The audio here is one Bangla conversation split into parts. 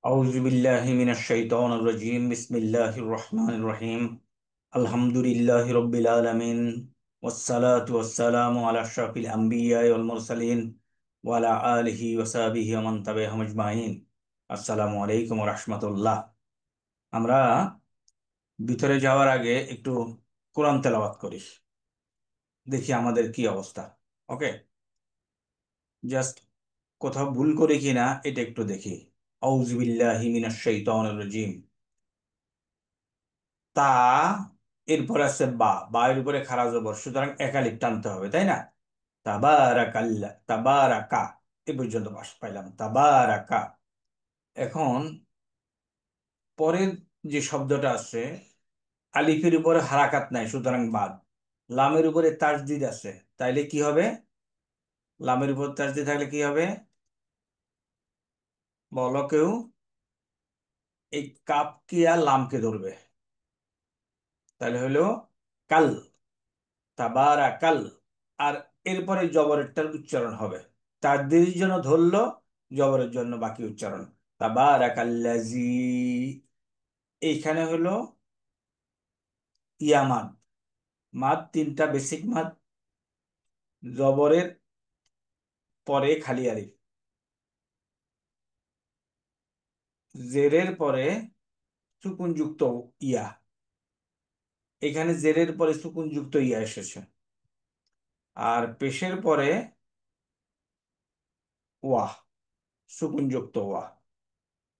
أعوذ بالله من الشيطان الرجيم بسم الله الرحمن الرحيم الحمد لله رب العالمين والصلاة والسلام على أشرف الأنبياء والمرسلين وعلى آله وصحبه ومن تبعهم أجمعين আসসালামু আলাইকুম ওয়া রাহমাতুল্লাহ। আমরা ভিতরে যাওয়ার আগে একটু কোরআন তেলাওয়াত করি, দেখি আমাদের কি অবস্থা। ওকে, জাস্ট কোথাও ভুল করি কিনা এটা একটু দেখি। আউযু বিল্লাহি মিনাশ শাইতানির রাজিম। তা, এরপরে আছে বা, বা এর উপরে খাড়া জবর, সুতরাং একালিপ টানতে হবে, তাই না? তাবারাকাল্লাহ, তাবারাকা, এ পর্যন্ত পাইলাম তাবারাকা। এখন পরের যে শব্দটা আছে, আলিফের উপরে হারাকাত নাই, সুতরাং বাদ। লামের উপরে তাসদিদ আছে, তাইলে কি হবে? লামের উপর তাসদিদ থাকলে কি হবে বলো কেউ? এই কাপকে আর লামকে ধরবে, তাহলে হলো কাল, তাবারাকাল। আর এরপরে জবরেরটার উচ্চারণ হবে, তাকদীরের জন্য ধরলো, জবরের জন্য বাকি উচ্চারণ। তাবারাকাল্লাজি, এইখানে হলো ইয়ামাদ। মাদ তিনটা বেসিক মাদ, জবরের পরে খালি আলিফ, জেরের পরে সুকুনযুক্ত ইয়া। এখানে জেরের পরে সুকুনযুক্ত ইয়া এসেছে, আর পেশের পরে ওয়াহ, সুকুনযুক্ত ওয়াহ,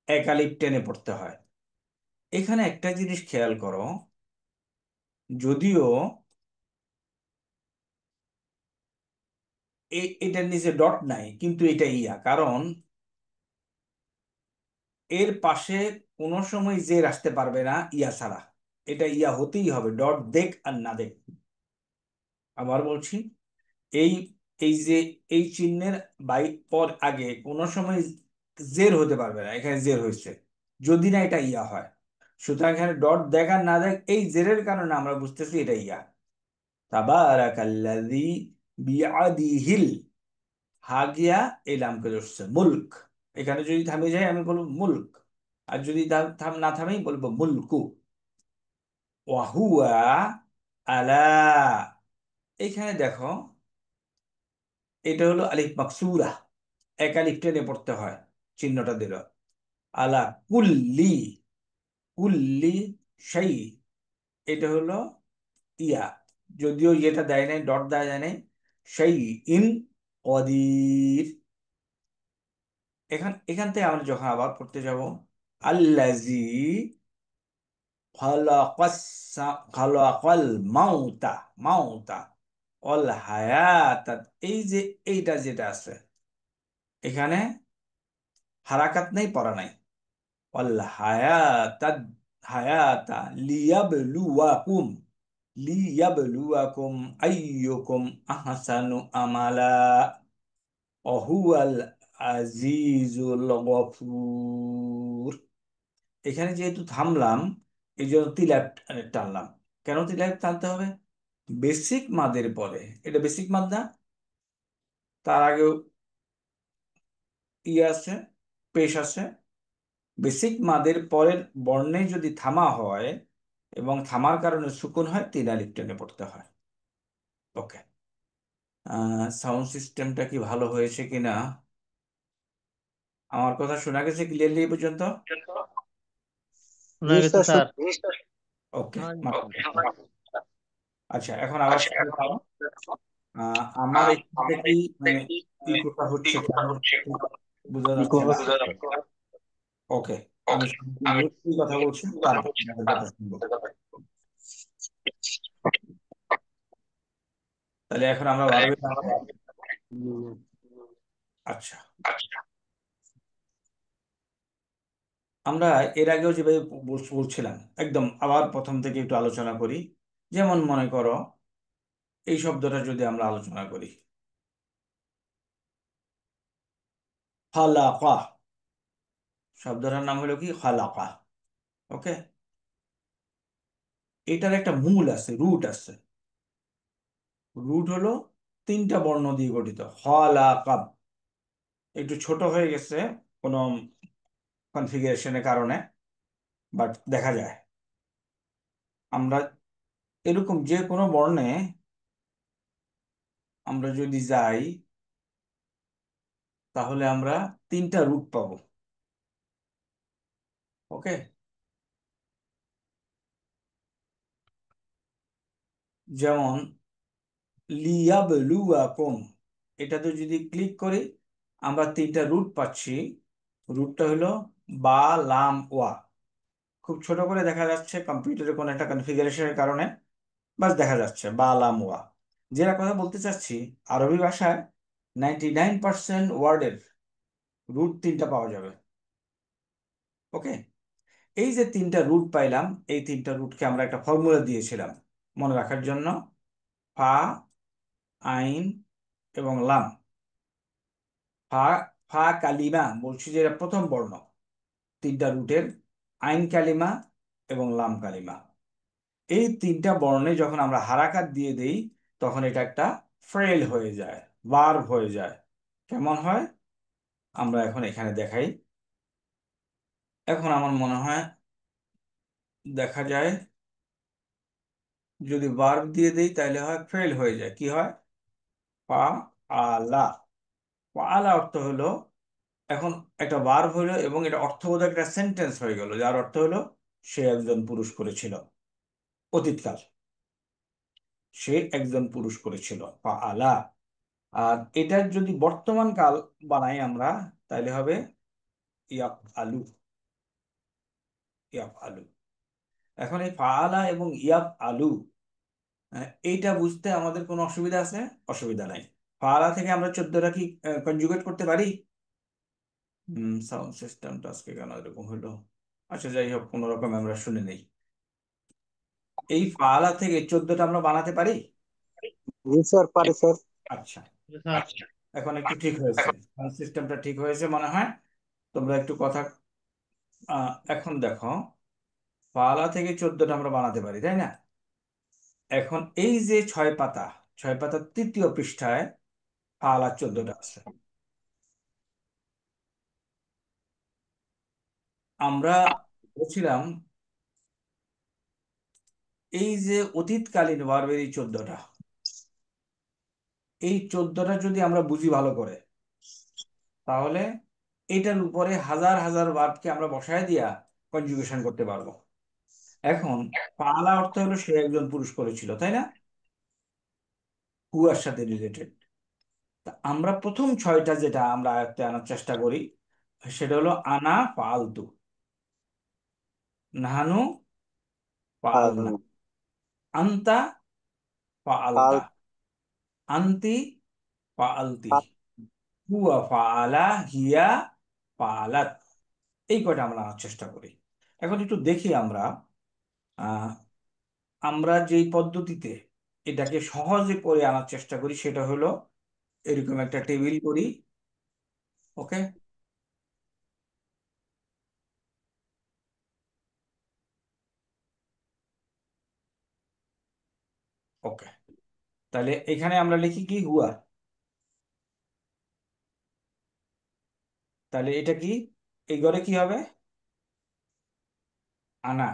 এক আলিফ টেনে পড়তে হয়। এখানে একটা জিনিস খেয়াল করো, যদিও এটার নিচে ডট নাই, কিন্তু এটা ইয়া, কারণ এর পাশে কোনো সময় জের আসতে পারবে না ইয়া ছাড়া। এটা ইয়া হতেই হবে, ডট দেখ আর না দেখ। আবার বলছি, এই এই যে এই চিহ্নের বাই পর আগে কোনো সময় জের হতে পারবে না, এখানে জের হয়েছে, যদি না এটা ইয়া হয়। সুতরাং এখানে ডট দেখ আর না দেখ, এই জেরের কারণে আমরা বুঝতেছি এটা ইয়া। তাবারাকাল্লাযী বিআদিহিল, হা গিয়া এই লামকে ধরছে মুলক। এখানে যদি থামে যায় আমি বলবো মুলক, আর যদি না থামেই বলবো মুলকু। ওয়াহুয়া আলা, এখানে দেখো, এটা হলো আলিফ মাকসুরা, এক আলিফ টেনে পড়তে হয়, চিহ্নটা দিল। আলা কুল্লি, কুল্লি শাই, এটা হলো ইয়া, যদিও ইয়েটা দেয় নাই, ডট দেওয়া যায় নাই। শাই ইন কদির। এখান এখান থেকে আমরা যখন আবার পড়তে যাব, আল্লাজি খালাকাস খালাকাল মাউতা, মাউতা অল হায়াতা, এই যে এইটা যেটা আছে, এখানে হারাকাত নেই, পড়া নাই। অল হায়াতা, হায়াতা লিয়াবলুয়াকুম, লিয়াবলুয়াকুম আইয়ুকুম আহসানু আমালা অহুয়াল আজিজুল গফুর। এখানে যেহেতু থামলাম, এই জন্য তিলাপ টানলাম। কেন তিলাপ টানতে হবে? বেসিক মাদের পরে, এটা বেসিক মাদ না, তার আগেও ইয়ে আছে, পেশ আছে। বেসিক মাদের পরের বর্ণে যদি থামা হয় এবং থামার কারণে সুকুন হয়, তিন আলিফ টেনে পড়তে হয়। ওকে, সাউন্ড সিস্টেমটা কি ভালো হয়েছে কিনা, আমার কথা শোনা গেছে ক্লিয়ারলি এই পর্যন্ত? শোনা জি গেছে স্যার, স্যার। ওকে, হ্যাঁ, জি স্যার। আচ্ছা এখন আবার শুরু করো। আমার এখান থেকে মানে ইকোটা হচ্ছে কেন বোঝা ইকো যাচ্ছে না। হচ্ছে। ওকে, আমি মিউট দিয়ে কথা বলছি, তারপর আপনাদের কথা শুনবো। তাহলে এখন আমরা ভার্বে যাবো। আচ্ছা, আমরা এর আগেও যেভাবে বলছিলাম, একদম আবার প্রথম থেকে একটু আলোচনা করি। যেমন মনে করো, এই শব্দটা যদি আমরা আলোচনা করি, খালাকা, শব্দটার নাম হলো কি খালাকা। ওকে, এটার একটা মূল আছে, রুট আছে। রুট হলো তিনটা বর্ণ দিয়ে গঠিত, খালাকা। একটু ছোট হয়ে গেছে, কোনো কনফিগারেশনের কারণে, বাট দেখা যায় আমরা এরকম যে কোনো বর্ণে আমরা যদি যাই তাহলে আমরা তিনটা রুট পাবো। ওকে, যেমন লিয়াবলুয়াকুম, এটাতে যদি ক্লিক করি আমরা তিনটা রুট পাচ্ছি। রুটটা হলো বা, লাম, ওয়া। খুব ছোট করে দেখা যাচ্ছে কম্পিউটারে কোনো একটা কনফিগারেশনের কারণে, বাস দেখা যাচ্ছে বা, লাম, ওয়া। যেটা কথা বলতে চাচ্ছি, আরবি ভাষায় 99% ওয়ার্ডের রুট তিনটা পাওয়া যাবে। ওকে, এই যে তিনটা রুট পাইলাম, এই তিনটা রুটকে আমরা একটা ফর্মুলা দিয়েছিলাম মনে রাখার জন্য, ফা, আইন এবং লাম। ফা, ফা কালিমা বলছি যে এটা প্রথম বর্ণ তিনটা রুটের, আইন কালিমা এবং লাম কালিমা। এই তিনটা বর্ণে যখন আমরা হারাকাত দিয়ে দেই তখন এটা একটা ফ্রেল হয়ে যায়, ভার্ব হয়ে যায়। কেমন হয় আমরা এখন এখানে দেখাই। এখন আমার মনে হয় দেখা যায় যদি ভার্ব দিয়ে দেই তাহলে হয় ফেল হয়ে যায়। কি হয়? পা আলা। পা আলা অর্থ হলো, এখন একটা ভার্ব হলো এবং এটা অর্থবোধক একটা সেন্টেন্স হয়ে গেল, যার অর্থ হলো সে একজন পুরুষ করেছিল, অতীতকাল, সে একজন পুরুষ করেছিল, পা আলা। আর এটার যদি বর্তমান কাল বানাই আমরা তাহলে হবে ইয়াফ আলু, ইয়াফ আলু। এখন এই ফাআলা এবং ইয়াফ আলু, এইটা বুঝতে আমাদের কোনো অসুবিধা আছে? অসুবিধা নাই। ফাআলা থেকে আমরা 14টা কি কনজুগেট করতে পারি? সাউন্ড সিস্টেমটা আজকে কেন এরকম হলো? আচ্ছা, যাই হোক, কোনো রকম আমরা শুনে নেই। এই ফাআলা থেকে 14টা আমরা বানাতে পারি? জি স্যার, পারি স্যার। আচ্ছা, এখন একটু ঠিক হয়েছে, সাউন্ড সিস্টেমটা ঠিক হয়েছে মনে হয়। তোমরা একটু কথা, এখন দেখো, ফাআলা থেকে 14টা আমরা বানাতে পারি, তাই না? এখন এই যে 6 পাতা, 6 পাতার 3য় পৃষ্ঠায় ফাআলা 14টা আছে। আমরা বলছিলাম এই যে অতীতকালীন ভার্বের এই 14টা, এই 14টা যদি আমরা বুঝি ভালো করে তাহলে এটার উপরে হাজার হাজার ভার্বকে আমরা বসায় দিয়া কনজুগেশন করতে পারবো। এখন পালা অর্থ হলো সে একজন পুরুষ করেছিল, তাই না? হুয়ার সাথে রিলেটেড। তা আমরা প্রথম 6টা যেটা আমরা আয়ত্তে আনার চেষ্টা করি সেটা হলো আনা ফালতু, নাহানু ফাআলনা, আল আন্তা ফাআলতা, আল আন্তি ফাআলতি, আল হুয়া ফাআলা, হিয়া ফাআলাত। এই কয়টা আমরা আনার চেষ্টা করি। এখন একটু দেখি আমরা, আহ, আমরা যেই পদ্ধতিতে এটাকে সহজে করে আনার চেষ্টা করি সেটা হলো এরকম একটা টেবিল করি। ওকে, ওকে, তাহলে এখানে আমরা লিখি কি? হুয়া। তাহলে এটা কি? এই ঘরে কি হবে? আনা।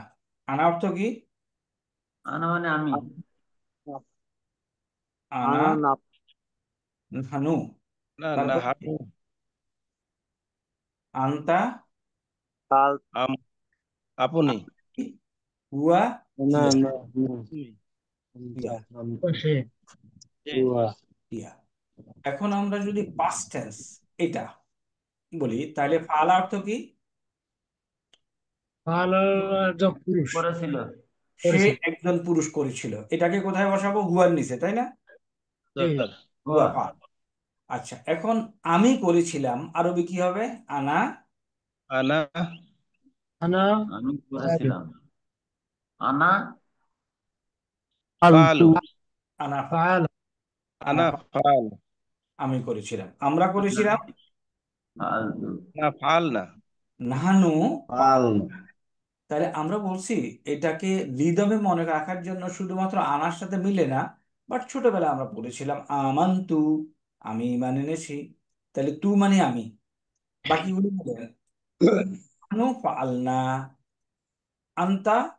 আনা অর্থ কি? আনা মানে আমি। আনা আনা না হানু। না না তারপর কি? হানু। আন্তা কাল আম- আপনি। কি? হুয়া না হিয়া। না না তুমি। হিয়া, কে? হিয়া। এখন আমরা যদি পাস্ট টেন্স এটা বলি তাহলে ফালা অর্থ কি? ভালো একজন পুরুষ করেছিল। সে করেছিল। একজন পুরুষ করেছিল, এটাকে কোথায় বসাবো? হুয়ার নিচে, তাই না? জি। স্যার। হুয়া হুয়া। ফা। আচ্ছা, এখন আমি করেছিলাম, আরবি কি হবে? আনা আনা আনা আমি করেছিলাম। আনা ফালতু ফালু। আনা ফা, ফাল আনা আনা ফা, ফাল। আমি করেছিলাম, আমরা আনা করেছিলাম। ফালতু। না ফাল না। নাহানু ফা। আল তাহলে আমরা বলছি এটাকে রিদমে মনে রাখার জন্য শুধুমাত্র আনার সাথে মিলে না, বাট ছোটবেলায় আমরা পড়েছিলাম আমান্তু, আমি মানে এনেছি। তাহলে তু মানে আমি, বাকিগুলো মিলে নাহনু ফাআলনা। আনতা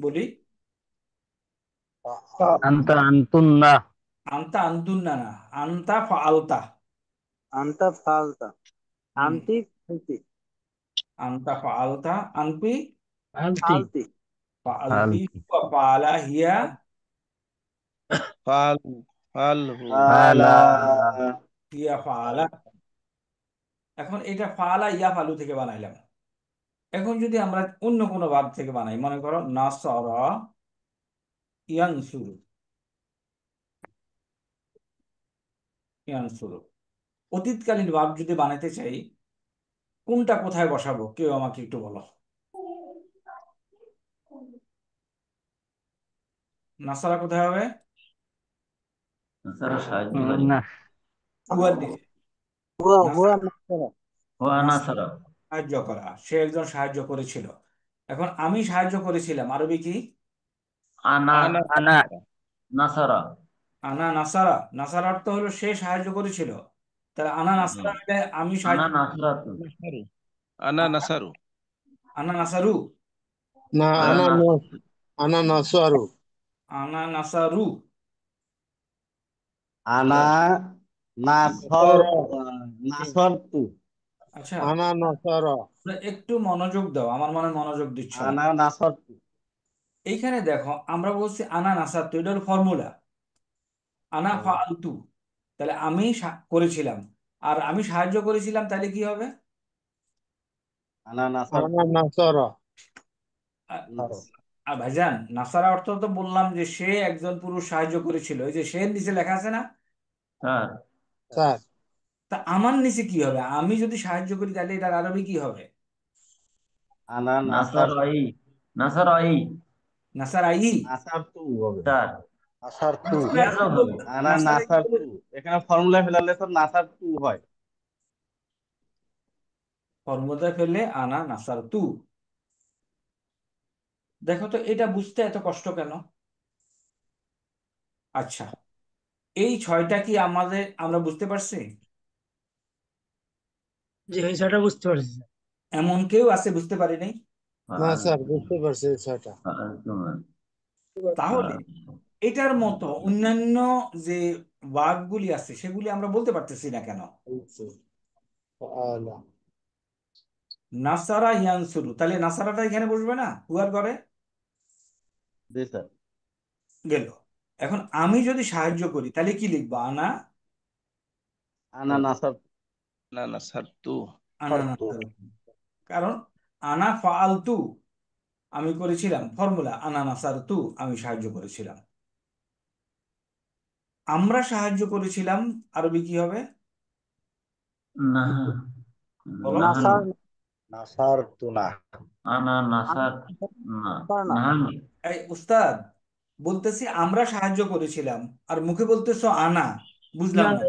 বলি, আনতা আনতুন্না। আনতা আনতুন্না না, আনতা ফাআলতা। anta falta, হুম, anti falti, আনতা ফাআলতা, আনতি আলতি falti, ফাআলতি, ফাআলা হিয়া ফাল ফালহু ফালা। হিয়া ফাআলা। এখন এটা ফাআলা ইয়া ফালু থেকে বানাইলাম। এখন যদি আমরা অন্য কোনো ভার্ব থেকে বানাই, মনে করো নাসরা ইয়ানসুরু, ইয়ানসুরু, অতীতকালীন ভার্ব যদি বানাইতে চাই, কোনটা কোথায় বসাবো কেউ আমাকে একটু বলো। নাসারা কোথায় হবে? নাসারা সাহায্যকারী। না হুয়ার দিকে। huwa নাসারা nasara, ও নাসারা। সাহায্য করা, সে একজন সাহায্য করেছিল। এখন আমি সাহায্য করেছিলাম, আরবি কি? আনা আনা আনা। নাসারা। আনা নাসারা। নাসারা অর্থ হলো সে সাহায্য করেছিল। তাহলে আনা নাসারা হলে আমি আনা সাহায্য, নাসরাতু। নাসারু আনা নাসারু আনা নাসারু, না আনা আনা নাসারু, আনা নাসারু। আনা নাসর নাসারা, নাসরতু। আচ্ছা, আনা নাসারা, তোমরা একটু মনোযোগ দাও, আমার মনে হয় মনোযোগ দিচ্ছ না। আনা নাসরতু। এইখানে দেখো, আমরা বলছি আনা নাসারতু, এটা হলো ফর্মুলা। আনা ফাআলতু, তাহলে আমি করেছিলাম, আর আমি সাহায্য করেছিলাম, তাহলে কি হবে? আনা নাসরতু। আনা নাসারা, আ- আর ভাইজান, নাসারা অর্থ তো বললাম যে সে একজন পুরুষ সাহায্য করেছিল, এই যে সে নিচে লেখা আছে না, স্যার স্যার তা আমার নিচে কি হবে? আমি যদি সাহায্য করি তাহলে এটার আরবি কি হবে? আনা নাসর নাসারাই। নাসারাই নাসারাই। নাসারতু হবে। স্যার। নাসারতু, নাসারা কি ইয়ারও হবে। বলবো? আনা নাসারাই কি নাসারতু। বলবো? এখানে ফর্মুলা ফেলালে তো নাসারতু হয়। ফর্মুলায় ফেললে আনা নাসারতু। দেখো তো, এটা বুঝতে এত কষ্ট কেন? আচ্ছা, এই ছয়টা কি আমরা বুঝতে পারছি? যে এই ছয়টা বুঝতে পারছি স্যার। এমন কেউ আছে বুঝতে পারি নাই? না স্যার বুঝতে পারছি ছয়টা। তাহলে এটার মতো অন্যান্য যে বাক্যগুলি আছে সেগুলি আমরা বলতে পারতেছি না কেন? ফাআলা, নাসারা ইয়ানসুরু, তাহলে নাসারাটা এখানে বসবে না হুয়ার ঘরে? জি স্যার। গেল। এখন আমি যদি সাহায্য করি তাহলে কি লিখবো? আনা আনা নাসারতু। না নাসারতু আনা নাসারু। কারণ আনা ফাআলতু, আমি করেছিলাম, ফর্মুলা আনা নাসারতু, আমি সাহায্য করেছিলাম। আমরা সাহায্য করেছিলাম, আরবি কি হবে না বলো? নাহানু। nasar, নাসারতু না। আনা নাসার না nasarna, নাহানু। এই উস্তাদ, বলতেছি আমরা সাহায্য করেছিলাম, আর মুখে বলতেছো আনা, বুঝলাম না না।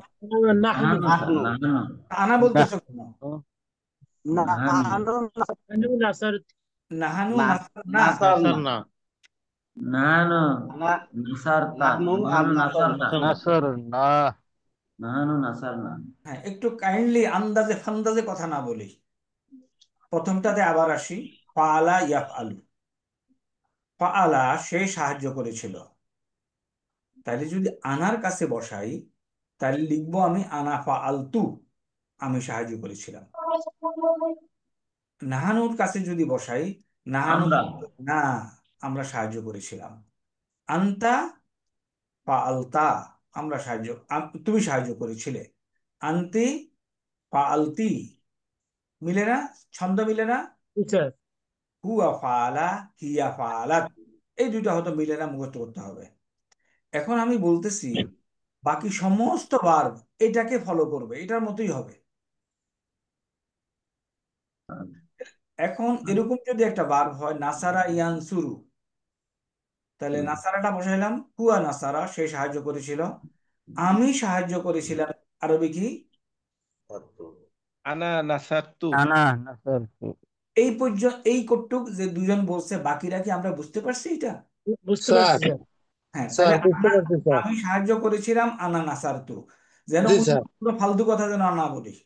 নাহনু নাহানু স্যার, নাহনু। নাহানু। আনা বলতেছো কেন? নাহানু। nahnu, নাসার নাহানু না নাসার না। নাসার নাসার না। না, নাহানু আনা নাসারতা। নাহনু আর নাহানু নাসার নাসারনা। না। নাসার না, নাহানু নাসারনা। হ্যাঁ, একটু কাইন্ডলি আন্দাজে ফান্দাজে কথা না বলি। প্রথমটাতে আবার আসি, ফাআলা ইয়াফআলু। ফাআলা সে সাহায্য করেছিল, তাইলে যদি আনার কাছে বসাই তাহলে লিখবো আমি আনা ফাআলতু, আমি সাহায্য করেছিলাম। নাহানুর কাছে যদি বসাই, নাহানু আমরা। না, আমরা সাহায্য করেছিলাম। আনতা ফাআলতা, আমরা তুমি সাহায্য করেছিলে। আনতি ফাআলতি, মিলে না? ছন্দ মিলে না? স্যার। হুয়া ফাআলা, হিয়া ফাআলাত, এই দুইটা হয়তো মিলে না, মুখস্থ করতে হবে। এখন আমি বলতেছি বাকি সমস্ত ভার্ব এটাকে ফলো করবে, এটার মতোই হবে। এখন এরকম যদি একটা ভার্ব হয় নাসারা ইয়ানসুরু, তাহলে নাসারাটা বসাইলাম, হুয়া নাসারা, সে সাহায্য করেছিল। আমি সাহায্য করেছিলাম, আরবি কি? আনা নাসারতু আনা নাসারতু। এই পর্যন্ত, এই কটুক যে দুজন বলছে, বাকিরা কি আমরা বুঝতে পারছি এটা? বুঝতে স্যার পারছি স্যার। হ্যাঁ, স্যার তাহলে বুঝতে পারছি স্যার। আমি সাহায্য করেছিলাম, আনা নাসারতু, যেন জি অন্য স্যার, কোনো ফালতু কথা যেন না বলি।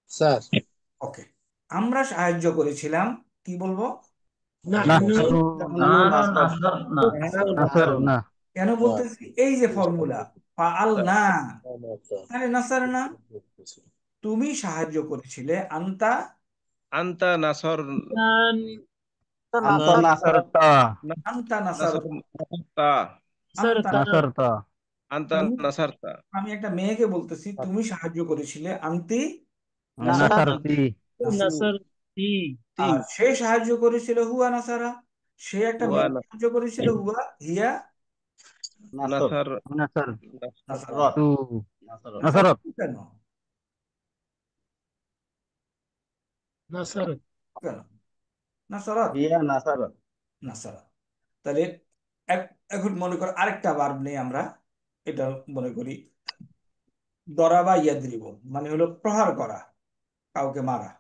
Sir okay. আমরা সাহায্য করেছিলাম, কি বলবো? নাহনু নাসারনা কেন বলতেছি? এই যে ফর্মুলা ফাআল না, তাহলে নাসার না, তুমি সাহায্য করেছিলে, আনতা আন্তা নাসর আনতা নাসারতা আনতা নাসার নাসারতা আনতা নাসারতা আন্তা তুমি, নাসারতা আমি একটা মেয়েকে বলতেছি তুমি সাহায্য করেছিলে, আন্তি, নাসারতি নাসারতি আর সে সাহায্য করেছিল হুয়া নাসারা, সে একটা হুয়া মেয়ে সাহায্য করেছিল, হুয়া হিয়া নাসর নাসার নাসার নাসারা। রত নাসারা নাসারত কেন? নাসারত কেন নাসারাত? হিয়া নাসারত নাসারা। তাহলে এখন মনে করো আরেকটা ভার্ব নেই আমরা, এটা মনে করি দরাবা ইয়াদ্রিব, মানে হলো প্রহার করা, কাউকে মারা।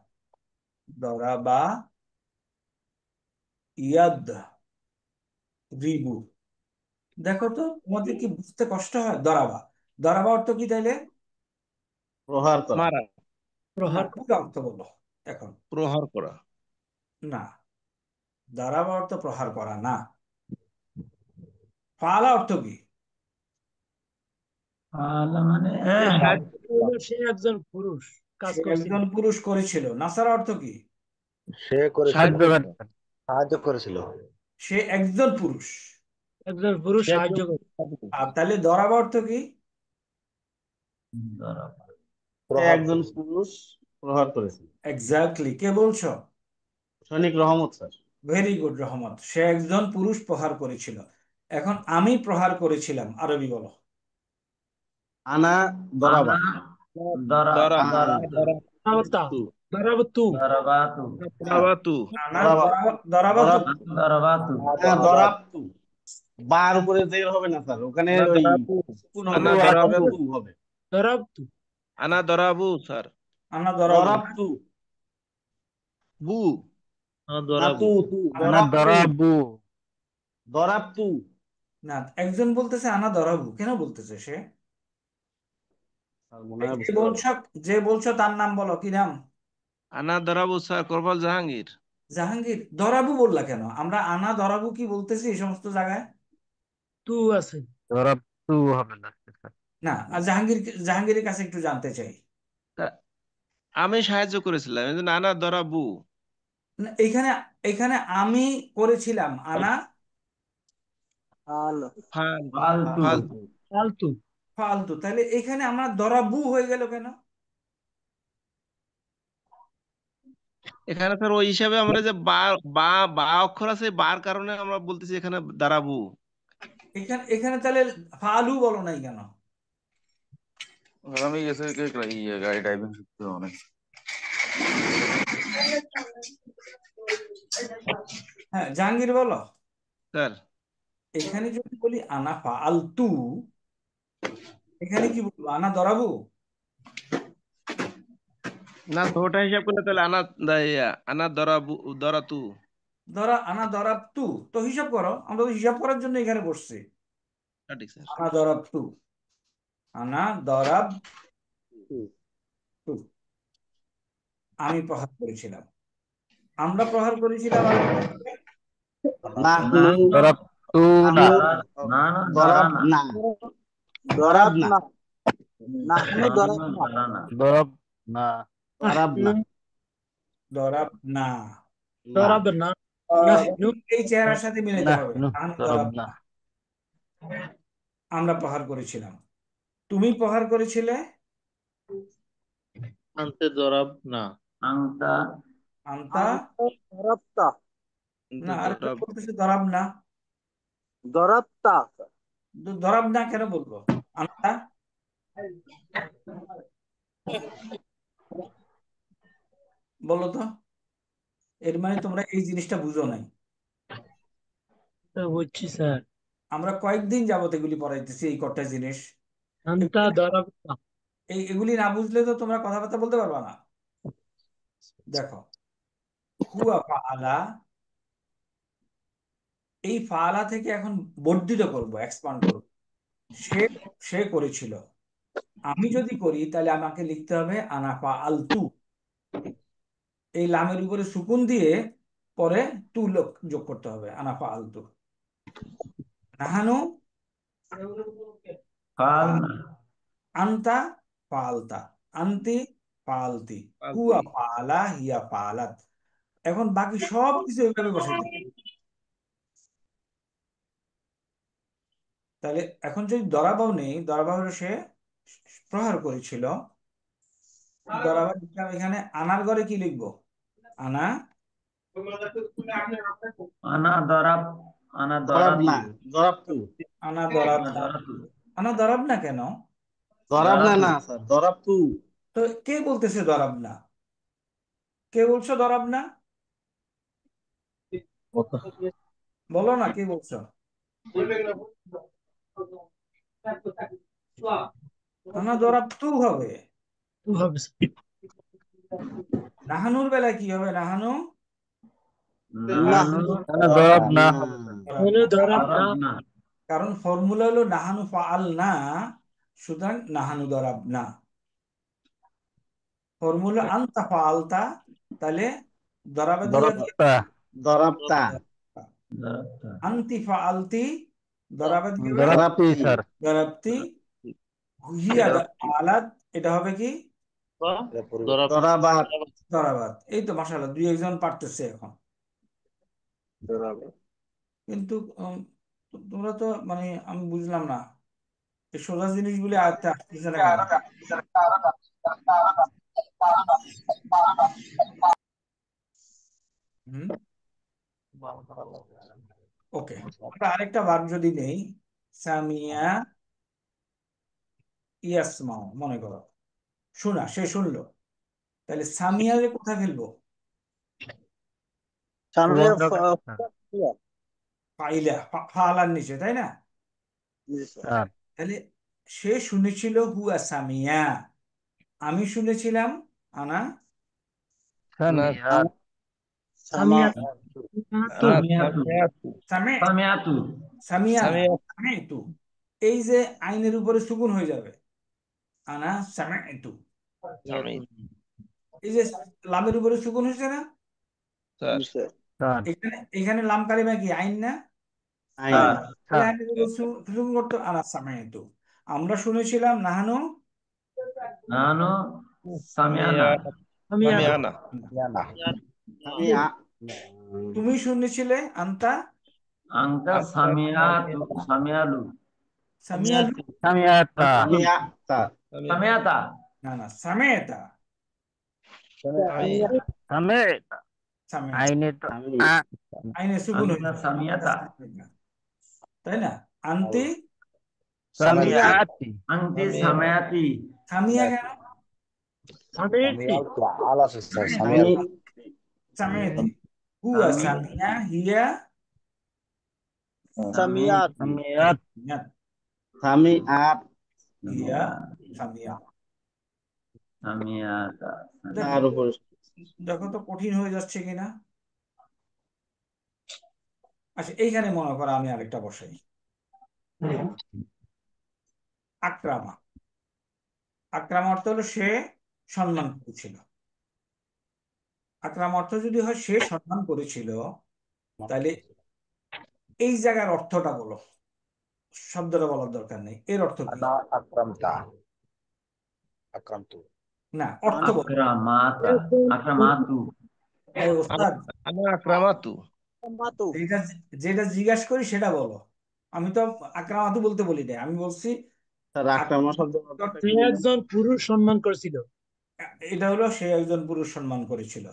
দরাবা ইয়াদ রিবু। দেখো তো তোমাদের কি বুঝতে কষ্ট হয়? দরাবা, দরাবা অর্থ কি তাইলে? প্রহার করা মারা না, প্রহার পুরো অর্থ বলো এখন। প্রহার করা না, দরাবা অর্থ প্রহার করা না। ফালা অর্থ কি? মানে সে একজন পুরুষ কাজ সে করছিল একজন পুরুষ করেছিল। নাসারা অর্থ কি? সে করেছিল, সাহায্য সাহায্য করেছিল। সে একজন পুরুষ। একজন পুরুষ সাহায্য করে আর তাহলে দরাবা অর্থ কি? একজন পুরুষ প্রহার করেছিল এক্স্যাক্টলি, কে বলছো? সৈনিক রহমত স্যার ভেরি গুড রহমত, সে একজন পুরুষ প্রহার করেছিল। এখন আমি প্রহার করেছিলাম, আরবি বলো। আনা দরাবা দারাবতা দারাবতু দরাবাতু আনা দরাবা- দরাবাতু। দরাবতু বার উপরে জের হবে না স্যার, ওখানে আনা ওই দরাবু সুকুন আনা হবে, দরাবু দরাবতু হবে দারাবতু আনা দরাবু স্যার আনা দরাবু। দরাবতু বু না তু তু আনা দরাবতু দরাবতু না, একজন বলতেছে আনা দরাবু, কেন বলতেছে সে? স্যার মনে এই হয় যে বুঝতে বলছো, যে বলছো তার নাম বলো, কি নাম? আনা দরাবু স্যার করবাল জাহাঙ্গীর জাহাঙ্গীর। দরাবু বললা কেন? আমরা আনা দরাবু কি বলতেছি এই সমস্ত জায়গায়? তু আছে দরাবতু হবে না না, আর জাহাঙ্গীরের কাছে একটু জানতে চাই। তা আমি সাহায্য করেছিলাম এই জন্য আনা দরাবু না, এখানে এখানে আমি করেছিলাম, আনা ফাল ফাল ফালতু ফালতু ফালতু ফালতু। তাহলে এখানে আমরা দরাবু হয়ে গেল কেন? এখানে স্যার ওই হিসাবে আমরা যে বা বা বা অক্ষর আছে বার কারণে আমরা বলতেছি এখানে দাঁড়াবো এখানে এখানে তাহলে ফালু বলো নাই কেন? আমি ऐसे গাড়ি ড্রাইভিং শিখতে অনেক। হ্যাঁ, জাহাঙ্গীর বলো। স্যার এখানে যদি বলি আনা ফালতু, এখানে কি বলবো? আনা দরাবু? না তো ওটা হিসাব করলে তাহলে আনা আনা দরাবু দরাতু আনা দরাবতু। তো হিসাব করো, আমরা তো হিসাব করার জন্য এখানে বসছি। সঠিক স্যার আনা দরাবতু, আনা দরাব তু, আমি প্রহার করেছিলাম, আমরা প্রহার করেছিলাম, আর নাহনু দরাবতু না না দরাব না দরাব না নাহনু দরাব না দরাব না দরাব না। দরাব না নাহনু এই চেহারার সাথে মিলাইতে হবে। নাহনু নাহনু দরাব দরাব না না, আমরা প্রহার করেছিলাম। তুমি প্রহার করেছিলে, আনতে দরাব না, আংতা আন্তা। দরাবতা না, আর দরাব বলতেছে দরাব না। দরাবতা দরাব না কেন বলবো? আন্তা বলো তো, এর মানে তোমরা এই জিনিসটা বুঝো নাই। বুঝছি স্যার আমরা কয়েকদিন যাবত এগুলি পড়াইতেছি, এই কটা জিনিস। আন্তা দারাবতা এগুলি না বুঝলে তো তোমরা কথাবার্তা বলতে পারবা না। দেখো, হুয়া ফাআলা, এই ফাআলা থেকে এখন বর্ধিত করব, এক্সপান্ড করব। সে সে করেছিল। আমি যদি করি তাহলে আমাকে লিখতে হবে আনা ফাআলতু। এই লামের উপরে সুকুন দিয়ে পরে তু যোগ করতে হবে, আনা ফাআলতু। নাহানু ফালনা, আনতা ফাআলতা, আনতি ফাআলতি, হুয়া ফাআলা, হিয়া ফাআলাত। এখন বাকি সব কিছু এইভাবে বসাইতে হবে। তাহলে এখন যদি দরাবাও নেই, দরাবাও সে প্রহার করেছিল, দরাবা লিখলাম এখানে, আনার ঘরে কি লিখবো? আনা আনা দরাব, আনা দরাব না, দরাবতু, দরাবতু। আনা দরাব আনা না। দরাবতু, আনা দরাব না কেন? দরাব না, দরাবতু, না স্যার, দরাবতু। তো কে বলতেছে দরাব না? কে বলছো দরাব না? বলো না, কে বলছো? আনা দরাব তু হবে। তু হবে স্যার। নাহানুর বেলায় কি হবে? নাহানু নাহানু দরাব না। নাহানু দরাব না। দরাব না, কারণ ফর্মুলা হলো নাহানু ফাআল না, সুতরাং নাহানু দরাব না। ফর্মুলা আনতা ফাআলতা, তাহলে দরাবা দিয়া দিয়ে দরাবতা। দরাবতা, আনতি ফাআলতি, দরাবা দিয়ে দরাবতি স্যার। দরাবতি, হিয়া ফাআলাত, এটা হবে কি? দরাবাত। দরাবাত। এই তো মাশাআল্লাহ, দুই একজন পারতেছে এখন। কিন্তু তোমরা তো মানে আমি বুঝলাম না, এই সোজা জিনিসগুলি আয়ত্তে আসতেছে না কেন? হুম, ওকে। আমরা আরেকটা ভার্ব যদি নেই, সামিয়া ইয়াসমাউ, মনে করো শোনা, সে শুনলো, তাহলে সামিয়ারে কোথায় ফেলবো? সামিয়া ফাইলা, ফালার নিচে, তাই না? তাহলে সে শুনেছিল হুয়া সামিয়া, আমি শুনেছিলাম আনা সামিয়াত সামিয়াতু, সামে সামিয়াতু, সামিয়া না, সামিতু। এই যে আইনের উপরে সুকুন হয়ে যাবে, আনা সামিতু। এই যে লামের উপরে সুকুন হয়েছে না, এখানে এখানে লাম কালিমা কি আইন না? আইন। এই আইনের উপরে সুকুন করতে আনা সামিতু। আমরা শুনেছিলাম নাহানু নাহানু সামিয়ানা, সামিয়ানা। আমি তুমি শুনেছিলে আন্তা আংতা সামিয়াতু, সামিয়ালু, সামিয়ালু, সামিয়াতা। সামিয়াতা, না না সামেতা, সামেতা। আইনে সুকুন আংতা হয়েছে, সামিয়াতা, তাই না? আন্তি সামিয়াতি, আংতি সামিয়াতি, সামিয়া কেন? সামিয়াতি। সামিয়াতি, হুয়া সামিয়া, হিয়া সামিয়াত সামিয়াত, সামিয়াত। হিয়া সামিয়া। সামিয়াতা, তার উপর দেখো তো কঠিন হয়ে যাচ্ছে কিনা। আচ্ছা, এইখানে মনে করো আমি আরেকটা বসাই, আক্রামা। আক্রামা অর্থ হলো সে সম্মান করেছিল। আক্রামা অর্থ যদি হয় সে সম্মান করেছিল, তাহলে এই জায়গার অর্থটা বলো, শব্দটা বলার দরকার নেই, এর অর্থ কি? না, অর্থ বলো। আক্রামাতা, আক্রামাতু, এই ওস্তাদ, আক্রামাতু, যেটা যেটা জিজ্ঞাসা করি সেটা বলো। আমি তো আক্রামাতু বলতে বলি না, আমি বলছি স্যার আক্রমণ শব্দ সে একজন পুরুষ সম্মান করেছিল। এটা হলো সে একজন পুরুষ সম্মান করেছিল।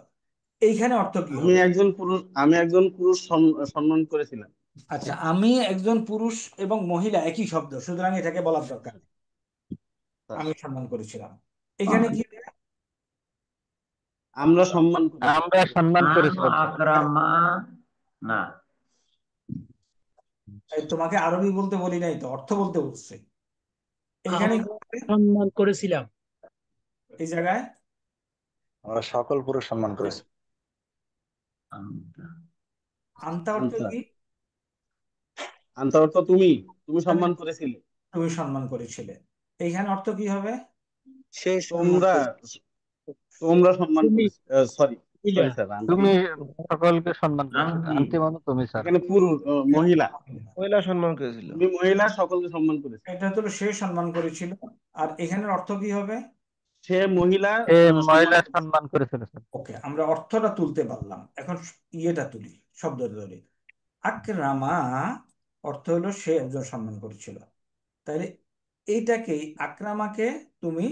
এইখানে অর্থ কি আমি হবে? একজন পুরুষ সম্মান করেছিলাম। আচ্ছা, আমি একজন পুরুষ এবং মহিলা একই শব্দ, সুতরাং এটাকে বলার দরকার নেই, আমি সম্মান করেছিলাম। এখানে কি হবে? আমরা সম্মান নাহানু আক্রামা না, এই তোমাকে আরবি বলতে বলি নাই তো, অর্থ বলতে বলছে। এখানে কি হবে? সম্মান করেছিলাম। এই জায়গায় আমরা সকল পুরুষ সম্মান করেছি। আংতা, আনতা অর্থ কি? আনতা অর্থ তুমি সম্মান করেছিলে। তুমি সম্মান করেছিলে। এইখানে অর্থ কি হবে? সে তোমরা সম্মান তুমি। করেছিলে। সরি, সরি স্যার, তুমি সকলকে সম্মান করেছো। আংটি আন্টি মানে তুমি স্যার। এখানে পুরুষ মহিলা, মহিলা সম্মান করেছিল। তুমি মহিলা সকলকে সম্মান করেছে। এটা হলো সে সম্মান করেছিল। আর এখানের অর্থ কি হবে? সে মহিলা এ সম্মান মহিলা করেছে। সম্মান করেছিল স্যার। ওকে, আমরা অর্থটা তুলতে পারলাম। এখন ইয়েটা তুলি, শব্দ ধরে। আকরামা অর্থ হলো সে একজন সম্মান করেছিল। তাইলে এইটাকেই, আকরামাকে তুমি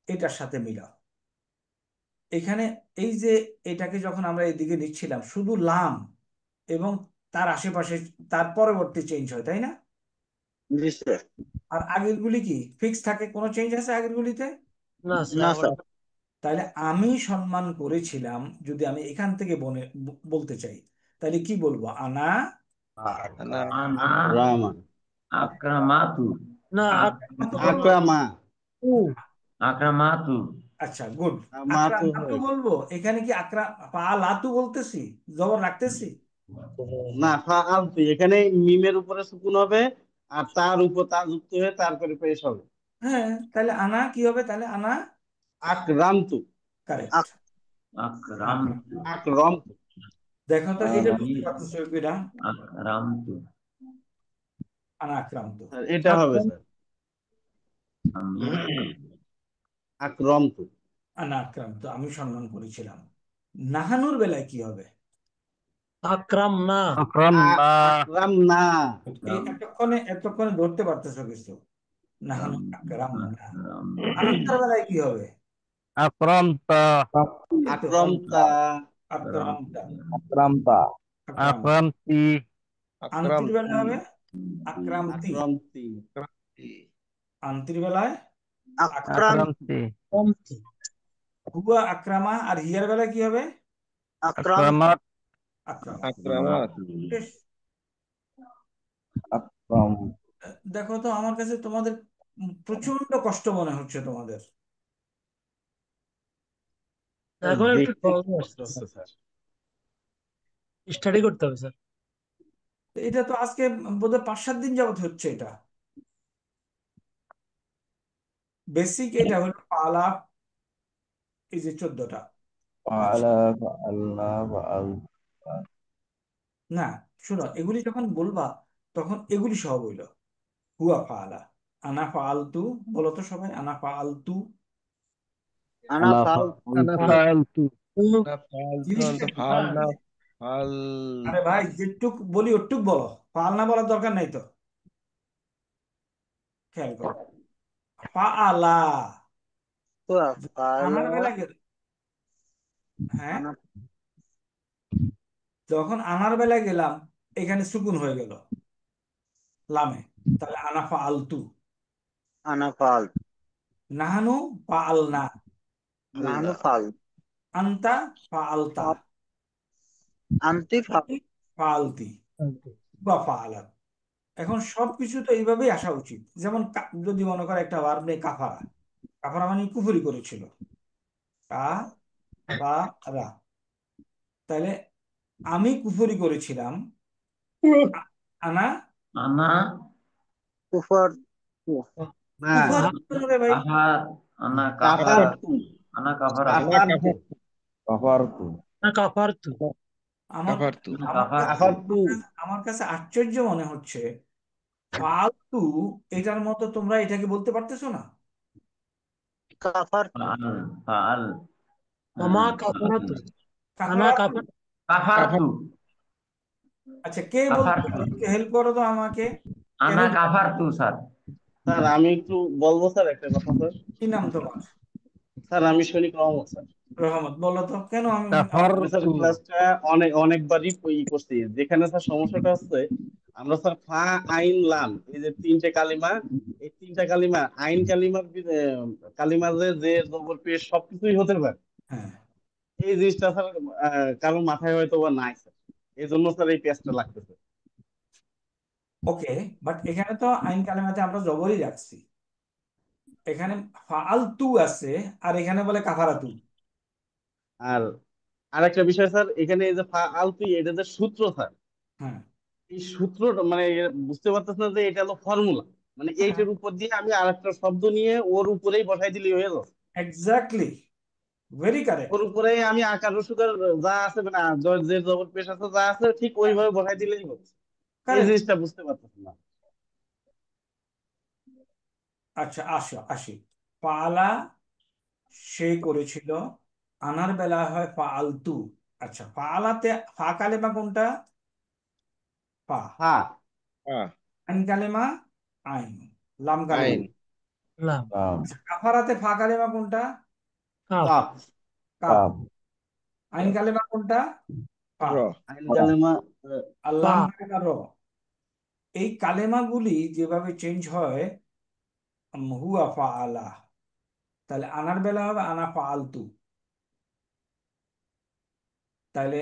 এটার সাথে মিলাও। এখানে এই যে এটাকে যখন আমরা এদিকে নিচ্ছিলাম, শুধু লাম এবং তার আশেপাশে তার পরবর্তী চেঞ্জ হয়, তাই না? জি স্যার। আর আগের গুলি কি ফিক্স থাকে? কোনো চেঞ্জ আছে আগের গুলিতে? না না স্যার, স্যার। তাহলে আমি সম্মান করেছিলাম, যদি আমি এখান থেকে বলতে চাই, তাহলে কি বলবো? আনা না, আনা আকরামা, আক্রামাতু। না আকরামা, আক্রামাতু। আচ্ছা, গুড। মাতু আকরামাতু হয়ে বলবো? এখানে কি লাতু বলতেছি, জবর রাখতেছি? না, ফাআলতু, এখানে মিমের উপরে সুকুন হবে আর তার উপর তা যুক্ত হয়ে তারপরে পেশ হবে। হ্যাঁ, তাহলে আনা কি হবে? তাহলে আনা আকরামতু, কারেক্ট। আক্রামতু। আকরামতু। দেখো তো, এটা আমি বুঝতে পারতেছো কিনা? আক্রামতু। আনা আক্রান্ত। স্যার, এটা হবে স্যার, আমি আকরামতু। আনা আক্রান্ত, আমি সম্মান করেছিলাম। নাহানুর বেলায় কি হবে? আকরাম না। আকরাম না। আকরাম না, এই এতক্ষণে ধরতে পারতেছো কিছু? নাহানু আকরাম না। আনতার বেলায় কি হবে? আক্রামতা। এই তো, আকরামতা, আকরামতা, আক্রামতা, আকরাম। আক্রামতি। আকরাম আন্তির বেলায় হবে আক্রামতি। আকরামতি, আন্তির বেলায় আকরাম, আক্রামতি। কমতি। হুয়া আক্রামা। আর হিয়ার বেলায় কি হবে? আকরাম, আক্রামাত। আক্রামা। আক্রামাত। বেশ। আক্রম, দেখো তো, আমার কাছে তোমাদের প্রচন্ড কষ্ট মনে হচ্ছে তোমাদের। এখন একটু দেখতে সহজ কষ্ট আসছে হচ্ছে স্যার। স্টাডি করতে হবে স্যার। তো এটা তো আজকে বোধহয় 5-7 দিন যাবত হচ্ছে এটা। বেসিক এটা হলো পালা, এই যে 14টা। আচ্ছা, ফাআলা, ফাআলনা, ফাআল, না, শোনো, এগুলি যখন বলবা তখন এগুলি সহ বইল। হুয়া ফাআলা, আনা ফাআলতু। বলো তো সবাই, আনা ফাআলতু। আনা আনা ফাল, আনা ফাআলতু, ফাআলতু। না, ফাল জিনিসটা তো কি? ফাল না, ফাল। আরে ভাই, যেটুক বলি ওটুক বলো, ফাল না বলার দরকার নাই তো। খেয়াল করো, ফাআলা। হুয়া ফালা, আনার বেলা গেল, হ্যাঁ, আনা যখন আনার বেলায় গেলাম, এখানে সুকুন হয়ে গেল লামে। তাহলে আনা ফাআলতু। আনা ফাল, নাহানু ফাআলনা। নাহনু ফাল, আনতা ফাআলতা। আনতি ফাল, আনতি ফাআলতি বা ফাআলাত। এখন সবকিছু তো এইভাবেই আসা উচিত। যেমন যদি মনে করে একটা ভার্ব নেই, কাফারা। কাফারা মানে কুফরি করেছিল, কা বা রা। তাহলে আমি কুফরি করেছিলাম, আ- আনা আনা কুফর, না, কুফর হবে ভাই। কাফার। আনা কাফার। কাফারতু, আনা কাফার। আনা কাফারতু, কাফার, কাফারতু, না কাফারতু। আমার কাফার তু। আনা আমার কাফার। কাছে কাফারতু। আমার কাছে আশ্চর্য মনে হচ্ছে, ফালতু এটার মতো তোমরা এটাকে বলতে পারতেছো না? কাফার, ফাআল। ফাআল। আমা কাফারাতু। আনা কাফারা। কাফার। কাফারতু। আচ্ছা, কে বলতে কাফারতু। পারে? একটু হেল্প করো তো আমাকে। কেন? আনা কাফারতু স্যার। স্যার, আমি একটু বলবো স্যার একটা কথা স্যার। কি নাম তোমার? স্যার, আমি সৈনিক রহমত স্যার। রহমত। বলো তো কেন আমি স্যার কাফারতু। ক্লাসটা অনেকবারই করছি। যেখানে স্যার সমস্যাটা হচ্ছে, আমরা স্যার ফা আইন লাম, এই যে তিনটে কালিমা, এই তিনটা কালিমা আইন কালিমার কালিমার যে জবর পেশ সবকিছুই হতে পারে। হ্যাঁ, এই জিনিসটা স্যার কারোর মাথায় হয়তো বা নাই স্যার, এই জন্য স্যার এই পেজটা লাগতেছে। ওকে। বাট এখানে তো আইন কালেমাতে আমরা জবরই রাখছি। এখানে ফালতু আছে, আর এখানে বলে কাফারাতু। আর আরেকটা বিষয় স্যার, এখানে এই যে ফা আলফি, এটা যে সূত্র স্যার, হ্যাঁ, এই সূত্রটা মানে বুঝতে পারতেছ না যে এটা হলো ফর্মুলা, মানে হ্যাঁ, এইটার উপর দিয়ে আমি আরেকটা শব্দ নিয়ে ওর উপরেই বসাই দিলেই হয়ে গেল। এক্স্যাক্টলি। Very correct. ওর উপরে আমি আকার রসুকার যা আছে মানে যে জবর পেশ আছে যা আছে ঠিক ওইভাবে বসাই দিলেই হচ্ছে। এই কারেক্ট। জিনিসটা বুঝতে পারতেছি না। আচ্ছা আসি। ফাআলা সে করেছিল, আনার বেলা হয় ফাআলতু। আচ্ছা, ফাআলাতে ফা কালেমা কোনটা? ফা। হ্যাঁ, আইন কালেমা আইন, লাম কালেমা। আইন, লাম, লাম, আচ্ছা, কাফারাতে ফা কালেমা কোনটা? Calf, calf, calf. কাফ, আইন কালেমা কোনটা? ফা। র, আইন কালেমা আর ফা, লাম কালেমা র। এই কালেমাগুলি যেভাবে চেঞ্জ হয়, হুয়া ফাআলা, তাহলে আনার বেলা হবে আনা ফাআলতু। তাহলে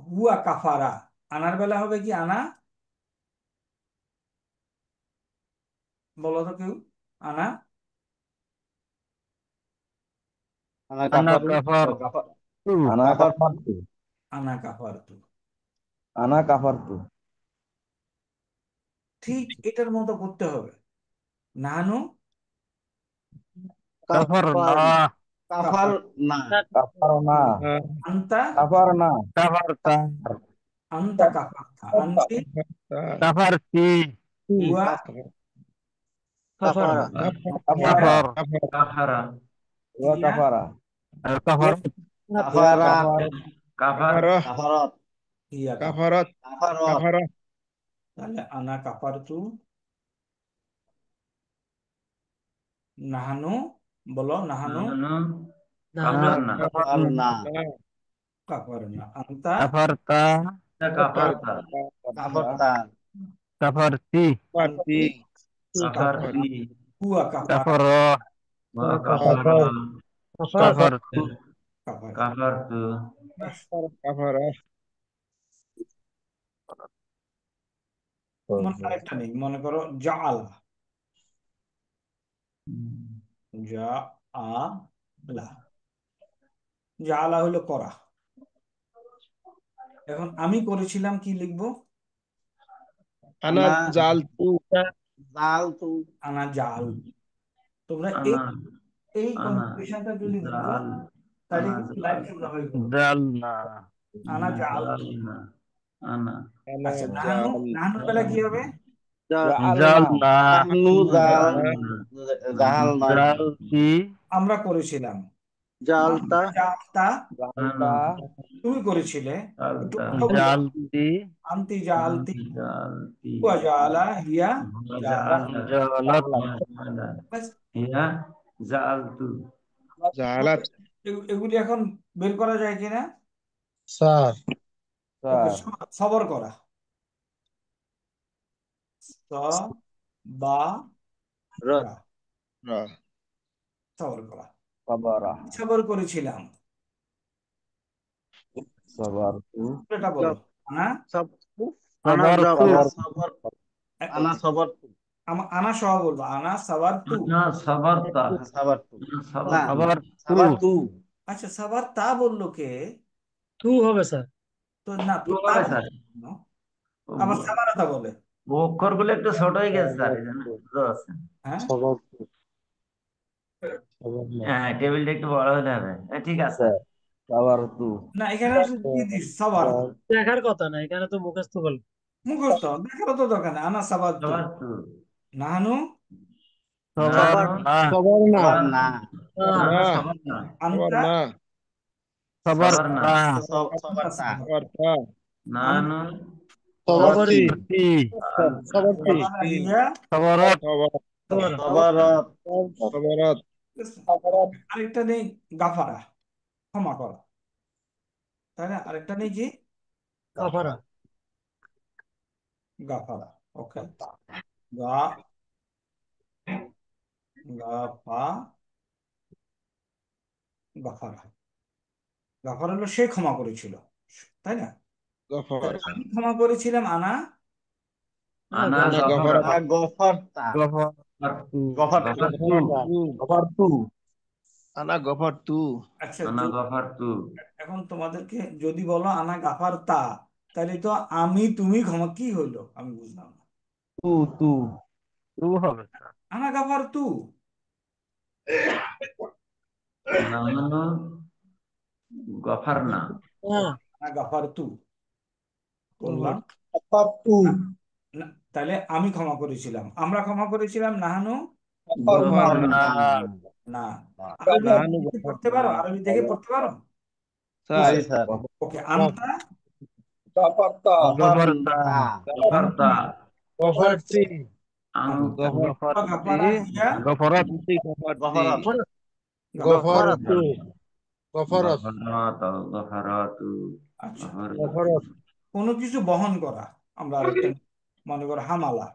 হুয়া কাফারা, আনার বেলা হবে কি আনা? বলো তো কেউ, আনা। আনা আনা কাফারু, কাফার কাফার, আনা কাফার, কাফারতু, আনা কাফারতু। আনা কাফারতু, ঠিক এটার মতো করতে হবে। নানু কাফার কাফার না, কাফারনা, আন্তা, কাফারনা, আন্তা কাফারতা, আন্তি কাফারতি হুয়া কাফারা, কাফারা, কাফারা ওয়া ইয়া কাফারা, কাফার কাফারাত, কাফার কাফারত, ইয়া কাফারত, কাফারত, কাফারা, তাহলে আনা কাফারতু, নাহানু, বলো নাহানু কাফারনা কাফারনা, কাফারনা, আন্তা কাফারতা কাফারতা কাফারতা, কাফারতি কাফারতি, কাফারতি হুয়া কাফারা, কাফার কাফার কাফার, কাফারতু কাফারা। কাফারতু কাফারা, মনে আরেকটা নেই, মনে করো জাআলা, জাআলা, জাআলা হলো করা। এখন আমি করেছিলাম, কি লিখবো? আনা আনা জালতু, জালতু, আনা জাল। তোমরা আনা এই আনা কনফিউশনটা যদি বুঝো, জাল তাহলে আনা কিন্তু লাইফ সোজা হয়ে গেল। জালনা আনা জাল। জালনা আনা আনা আচ্ছা, নাহানু, জাল, নাহানুর বেলা কি হবে? জাআলনা, জালনা নাহনু জাল, জাহাল নয়, জালতি আমরা করেছিলাম। জালতা, জালতা, জালতা, তুমি করেছিলে। একটু জালতা কথা বলো। জালতি আন্তি জালতি, জালতি হুয়া জালা, হিয়া জালা। জালাত ব্যাস, ইয়া জালতু জালাত, এগুলি এখন বের করা যায় কিনা? স্যার, ওকে, স্যার, সবর করা। স বা রত, রা, র, সবর করা। সাবারা, সবর করেছিলাম, সাবারতু, এটা বলো। আনা, সব, আনা সাবারতু আনা জবর, সবর, এ- আনা সবরতু, আনা সহ বলবো, আনা সাবার তু। না সাবারতা সাবারতু, না সাবারতু সাবারতু, আচ্ছা, সাবার তা বললো কে? তু হবে স্যার, তো না, কি তো তা হবে বললো স্যার? কেন? আবার সাবারাতা বলে। অক্ষরগুলো একটু ছোট হয়ে গেছে স্যার, এই জন্য বুঝতে পারছেন। হ্যাঁ, হ্যাঁ, টেবিলটা একটু বড় হলে হবে। ঠিক আছে সাবারতু, না, এখানে হচ্ছে কি দিস, সাবার। দেখার কথা না, এখানে তো মুখস্থ গল্প। মুখস্থ দেখারও তো দরকার নেই। আনা সাবার তু, সাবারতু নাহানু সবার, সবার না, সবার না, না, সাবার না সবার আন্তা, না, সাবার না সবার তা, সবার তা, নানু সবারতি, সাবারতি সবারতি, হিয়া। সাবারত সবার, সবারত, সবারত, আরেকটা নেই, গাফারা, ক্ষমা করা, তাই না? আরেকটা নেই কি? কাফারা, গাফারা। ওকে, গা গাফা গাফারা। গাফারা হলো সে ক্ষমা করেছিল, তাই না? গফর, তাহলে আমি ক্ষমা করেছিলাম, আনা আনা আনা গফর গফর, গফরতা, গফরতু গফরতু, গফরতু সাবারতু, আনা গফর তু, আচ্ছা, আনা গফরতু এখন তোমাদেরকে যদি বলো আনা গাফার তা, তাহলে তো আমি তুমি ক্ষমা, কি হইলো আমি বুঝলাম না। তু, তু, তু হবে স্যার। আনা গাফার তু, নানু গফারনা। হ্যাঁ আনা গাফারতু করলাম। পাপ্পু না, তাহলে আমি ক্ষমা করেছিলাম, আমরা ক্ষমা করেছিলাম, নাহানু গফারনা। না। আরবি নাহানু দেখে পড়তে গফারনা। পারো, আরবি দেখে পড়তে পারো? স্যার জি স্যার। ওকে, আনতা গফারতা গফরতা গফারতা। গফারতি আংতা। গাফারা হিয়া গফরত গফরত গফারতু গফারত গফারাত, গফারাতু, আচ্ছা, গফারাতু। গফারত কোনো কিছু বহন করা, আমরা আরেকটা মনে করো হামালা,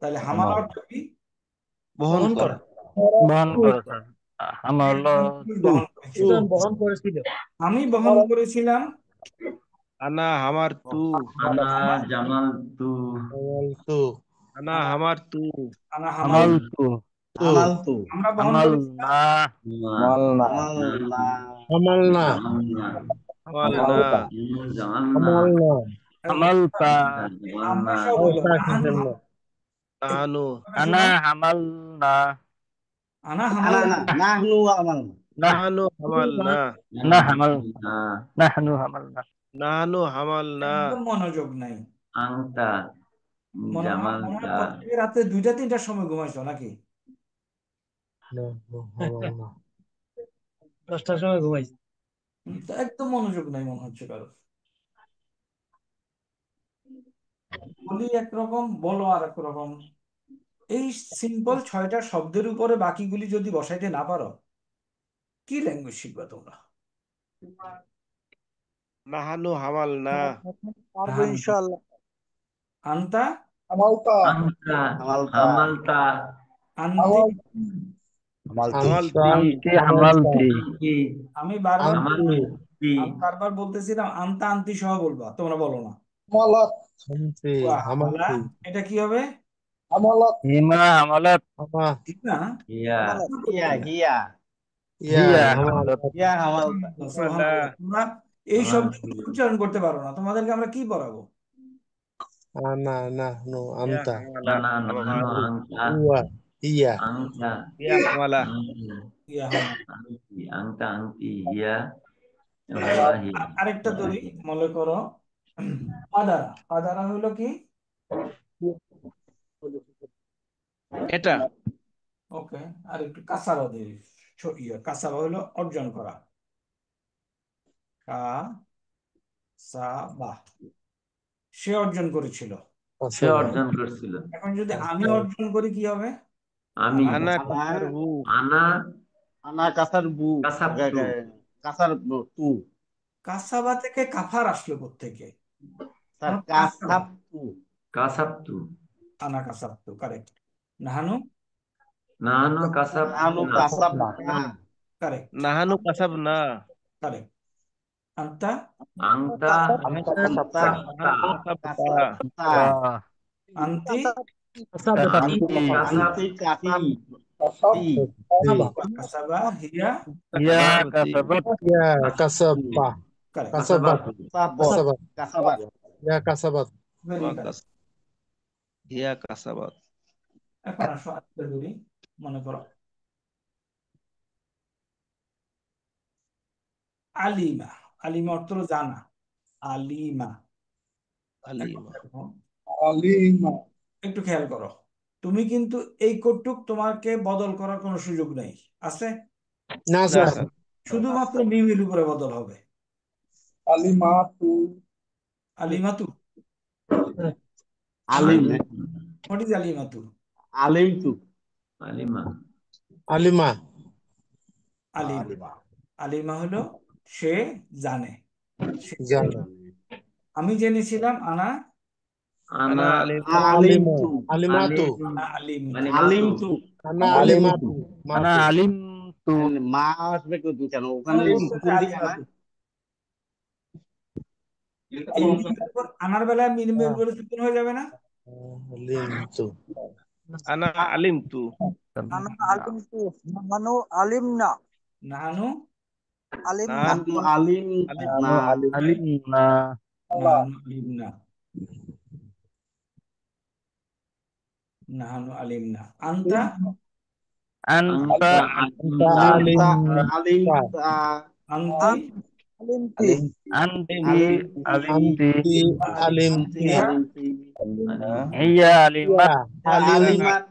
তাহলে হামালা হামাল অর্থ কি? বহন বহন করা। করা বহন করে স্যার হামাল আমি বহন করেছিল, বহন করেছিল আমি বহন করেছিলাম। আনা হামার তু। আনা জামাল তু। আমালতু আনা আনা হামার তু। আনা হামাল, হামাল তু আমালতু আমরা বহন হামাল করেছিলাম। না মাল না আমালনা আমালনা জামালনা। আমালনা। জামালনা। হামালতা আমরা জামালনা। সব হলো নাহানু, নাহানু আনা হামাল না আনা না হামাল, না নাহনু আমালনা না নাহানু হামালনা। না হামাল নাহনু হামাল না নাহানু হামালনা। একদম মনোযোগ নাই। আংতা মনে হয় জামালতা। প্রত্যেকে রাতে 2টা 3টার সময় ঘুমাইছো নাকি? 10টার সময় ঘুমাইছি তো একদম মনোযোগ নাই মনে হচ্ছে কারো। বলি একরকম, বলো আর এক রকম। এই সিম্পল 6টা শব্দের উপরে বাকিগুলি যদি বসাইতে না পারো, কি ল্যাঙ্গুয়েজ শিখবা তোমরা? নাহানু হামালনা। পারবো ইনশাআল্লাহ আনতা, আমালতা আংতা আমালতা হামালতা। আনতি, হামালতি। আন্তি হামালতি আংকি আমি বারবার হামালতি। আমি বারবার বলতেছিলাম আনতা আনতি সহ বলবা, তোমরা বলো না। আমালত হামতি ওয়া হামালা, হামালতি এটা কি হবে? আমালত হিমা হামালত আমা ঠিক না? ইয়া হিয়া হিয়া ইয়া হিয়া আমালত হিয়া হামালতা সুবহানাল্লাহ। তোমরা এই শব্দ হামালতি। উচ্চারণ করতে পারো না, তোমাদেরকে আমরা কি পড়াবো? আনা নাহনু ইয়া আনতা হামালা। আনা নাহানু আংতা হুয়া ইয়া আংতা ইয়া হামালা। ইয়া হামা। আংতি আংতা আংতি হিয়া হুয়া হিয়া। আরেকটা ধরি, মনে করো পাদারা, পাদারা হলো কি? এটা ওকে, আর একটু কাসাবা দিই, কাসাবা হলো অর্জন করা, কা সা বা, সে অর্জন করেছিল। সে অর্জন করছিল। এখন যদি আমি অর্জন করি কি হবে? আমি আনা আনা কাসার হু। আনা আনা কাসার বু কাসাবতু। কাসার তু কাসাবা থেকে কাফার আসলো কোত্থেকে? স্যার কাসাবা, কাসাবতু কাসাবতু। আনা কাসাবতু, কারেক্ট। নাহানু, নাহানু কাসাবতু নানু না। কাসাব না কারেক্ট, নাহানু কাসাব না। কারেক্ট। আন্তা, আংতা আন্তা নাহানু কাসাব তা। কাসাবতা আন্তি, আন্তি আন্তি কাসাবতি। কাসাবতি কাসাবা হিয়া, ইয়া কাসাবতি। কাসাবাত ইয়া কাসাবা কারেক্ট, কাসাবাত কাসাবত কাসাবাত কাসাবাত ইয়া কাসাবাত ভেরি ওয়া কারেক্ট। কাস- হিয়া কাসাবাত। এখন আসো আরেকটা ধরি, মনে করো আলিমা, আলিমা অর্থ হলো জানা, আলিমা। এখন আলিমা। দেখো, আলিমা একটু খেয়াল করো, তুমি কিন্তু এই কটুক তোমাকে বদল করার কোনো সুযোগ নেই, আছে? না না স্যার স্যার। শুধুমাত্র মিমের উপরে বদল হবে। আলিমাতু আলিমাতু, আলিম হোয়াট ইজ আলিমাতু? আলিম তু আলিমা। আলিমা আলিম, আলিমা হলো সে জানে, সে জানে জেনে। আমি জেনেছিলাম আনা, আনা আনা আলিম। আলিম তু আলিমাতু আনা আলিম, আলিম তু আনা আলিমাতু আনা মাতু আলিম তু মা আসবে কেন ওখানে ওখানে বলতেছে সুকুন দিয়া না আলিমাতু। এই মিমের উপর আনার বেলায় মিমের উপরে সুকুন হয়ে যাবে না? আলিমতু আনা আলিম তু। আনা আলিমতু নাহানু আলিমনা নাহানু, আলিমনা নাহানু আলিম আলিম না আলিম না নাহানু আলিমনা, নাহানু আলিমনা। আনতা, আনতা আনতা আলিম আলিমতা আনতি আলিমতি আনতি আলিমতি আলিমতি আলিমতি আলিমতি আলিমতি হিয়া আলিমাত আলিমাত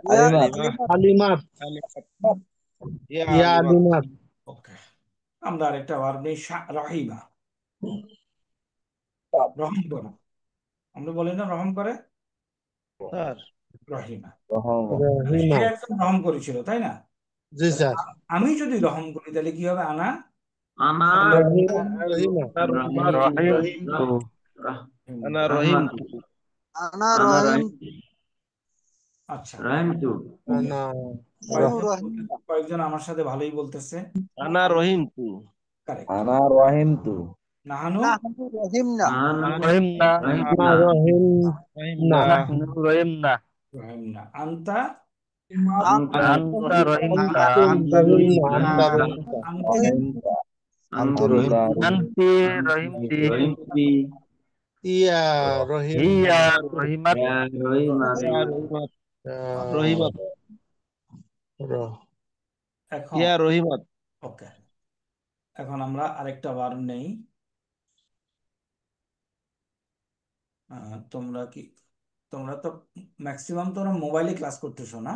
ইয়া আলিমাত আলিমাত ইয়া আলিমাত ওকে আমরা আরেকটা ভার্ব নেই রহিমা রহম করা আমরা বলি না রহম করে স্যার রহিমা সে রহিমা একজন রহম করেছিল তাই না জি তাহলে স্যার আমি যদি রহম করি তাহলে কি হবে আনা আনা রহিমা রহিমা রহিম তু আনা রহিম আনা আনা রহিম আচ্ছা রহিম তু আনা কয়েকজন আমার সাথে ভালোই বলতেছে আনা রহিম তু কারেক্ট আনা রহিম তু নাহানু নাহনু রহিমনা রহিমনা আনা রহিম না নাহনু রহিমনা রহিমনা আনতা আনতা রহিমতা আনতুম রহিমনা আনতা রহিমতা আনতি আনতি রহিমতি রহিমতি ইয়া রহিম হিয়া রহিমাত রহিমাত রহিমাত এখন ইয়া রহিমাত ওকে এখন আমরা আরেকটা ভার্ব নেই তোমরা তো ম্যাক্সিমাম তোমরা মোবাইলে ক্লাস করতেছো না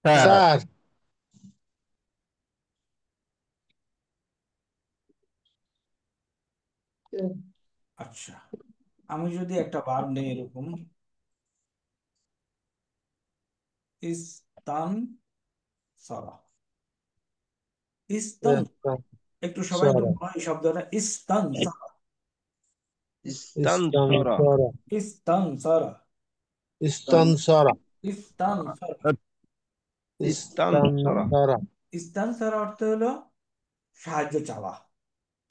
স্যার স্যার আচ্ছা আমি যদি একটা ভার্ব নেই এরকম ইস্তান সরা ইস্তান একটু সবাই একটু বলো এই শব্দটা ইস্তান সরা ইস্তানসরা ইস্তান সরা ইস্তানসরা ইস্তান সরা ইস্তানসরা ইস্তান সরা অর্থ হলো সাহায্য চাওয়া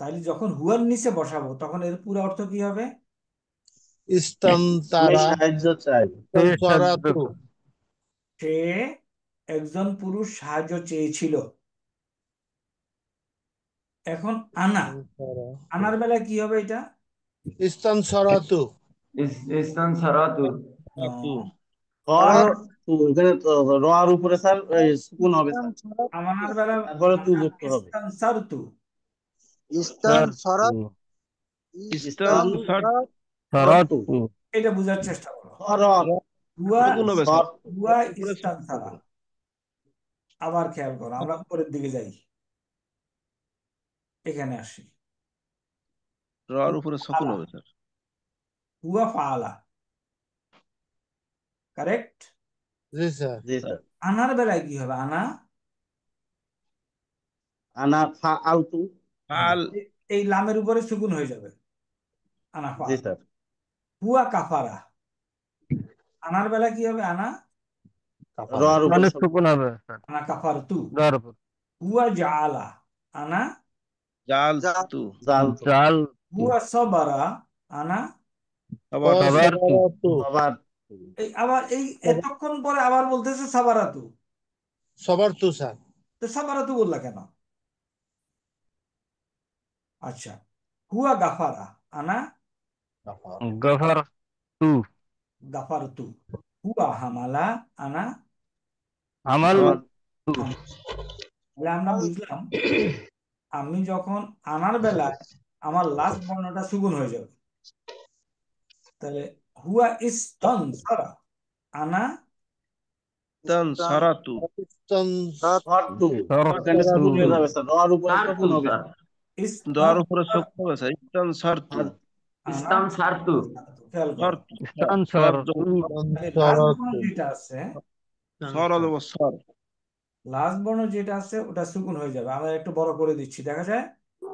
তাহলে যখন হুয়ার নিচে বসাবো তখন এর পুরো অর্থ কি হবে ইস্তানতারা সাহায্য চাই ইস্তানসারাতু সে একজন পুরুষ সাহায্য চেয়েছিল এখন আনা আনার বেলায় কি হবে এটা ইস্তানসারাতু ইস্তানসারাতু হর তু এখানে তো রর উপরে স্যার সুকুন হবে স্যার আমানার বেলা তারপরে তু যুক্ত হবে ইস্তানসারতু ইস্তান সরাত সরাতু এটা বোঝার চেষ্টা করো হরর হুয়া সুকুন হবে স্যার হুয়া ইস্তানসারা আবার খেয়াল করো আমরা উপরের দিকে যাই এখানে আসি রর উপরে সুকুন হবে স্যার হুয়া ফাআলা কারেক্ট জি স্যার জি স্যার আনার বেলায় কি হবে আনা আনা ফাআলতু ফাল এই লামের উপরে সুকুন হয়ে যাবে আনা জি ফাআলা স্যার হুয়া কাফারা আনার বেলা কি হবে আনা রর উপরে মানে সুকুন। সুকুন হবে স্যার আনা কাফারতু যার উপর হুয়া জাআলা আনা জাল তু জালতু জাল হুয়া সাবারা আনা আবার সাবারাতু আবার এই আবার এই এতক্ষণ পরে আবার বলতেছে সাবারাতু সবারতু স্যার তো সাবারাতু বললা কেন আচ্ছা হুয়া গাফারা আনা গফর তু গাফারতু হুয়া হামালা আনা আমাল আবার তু তাহলে আমরা বুঝলাম আমি যখন আনার বেলায় আমার লাস্ট বর্ণটা সুগুন হয়ে যাবে তাহলে হুয়া ইস্তানসারা আনা ইস্তানসারাতু হরতু এখানে সরতু সুকুন হয়ে যাবে স্যার রর উপরে সুকুন হবে স্যার দর উপরে সুকুন হবে স্যার ইস্তানসারতু ইস্তানসারতু খেয়াল করো সরতু ইস্তান সরতু লাস্ট বর্ণ যেটা আছে সর দেবো সর লাস্ট বর্ণ যেটা আছে ওটা সুকুন হয়ে যাবে আমরা একটু বড় করে দিচ্ছি দেখা যায়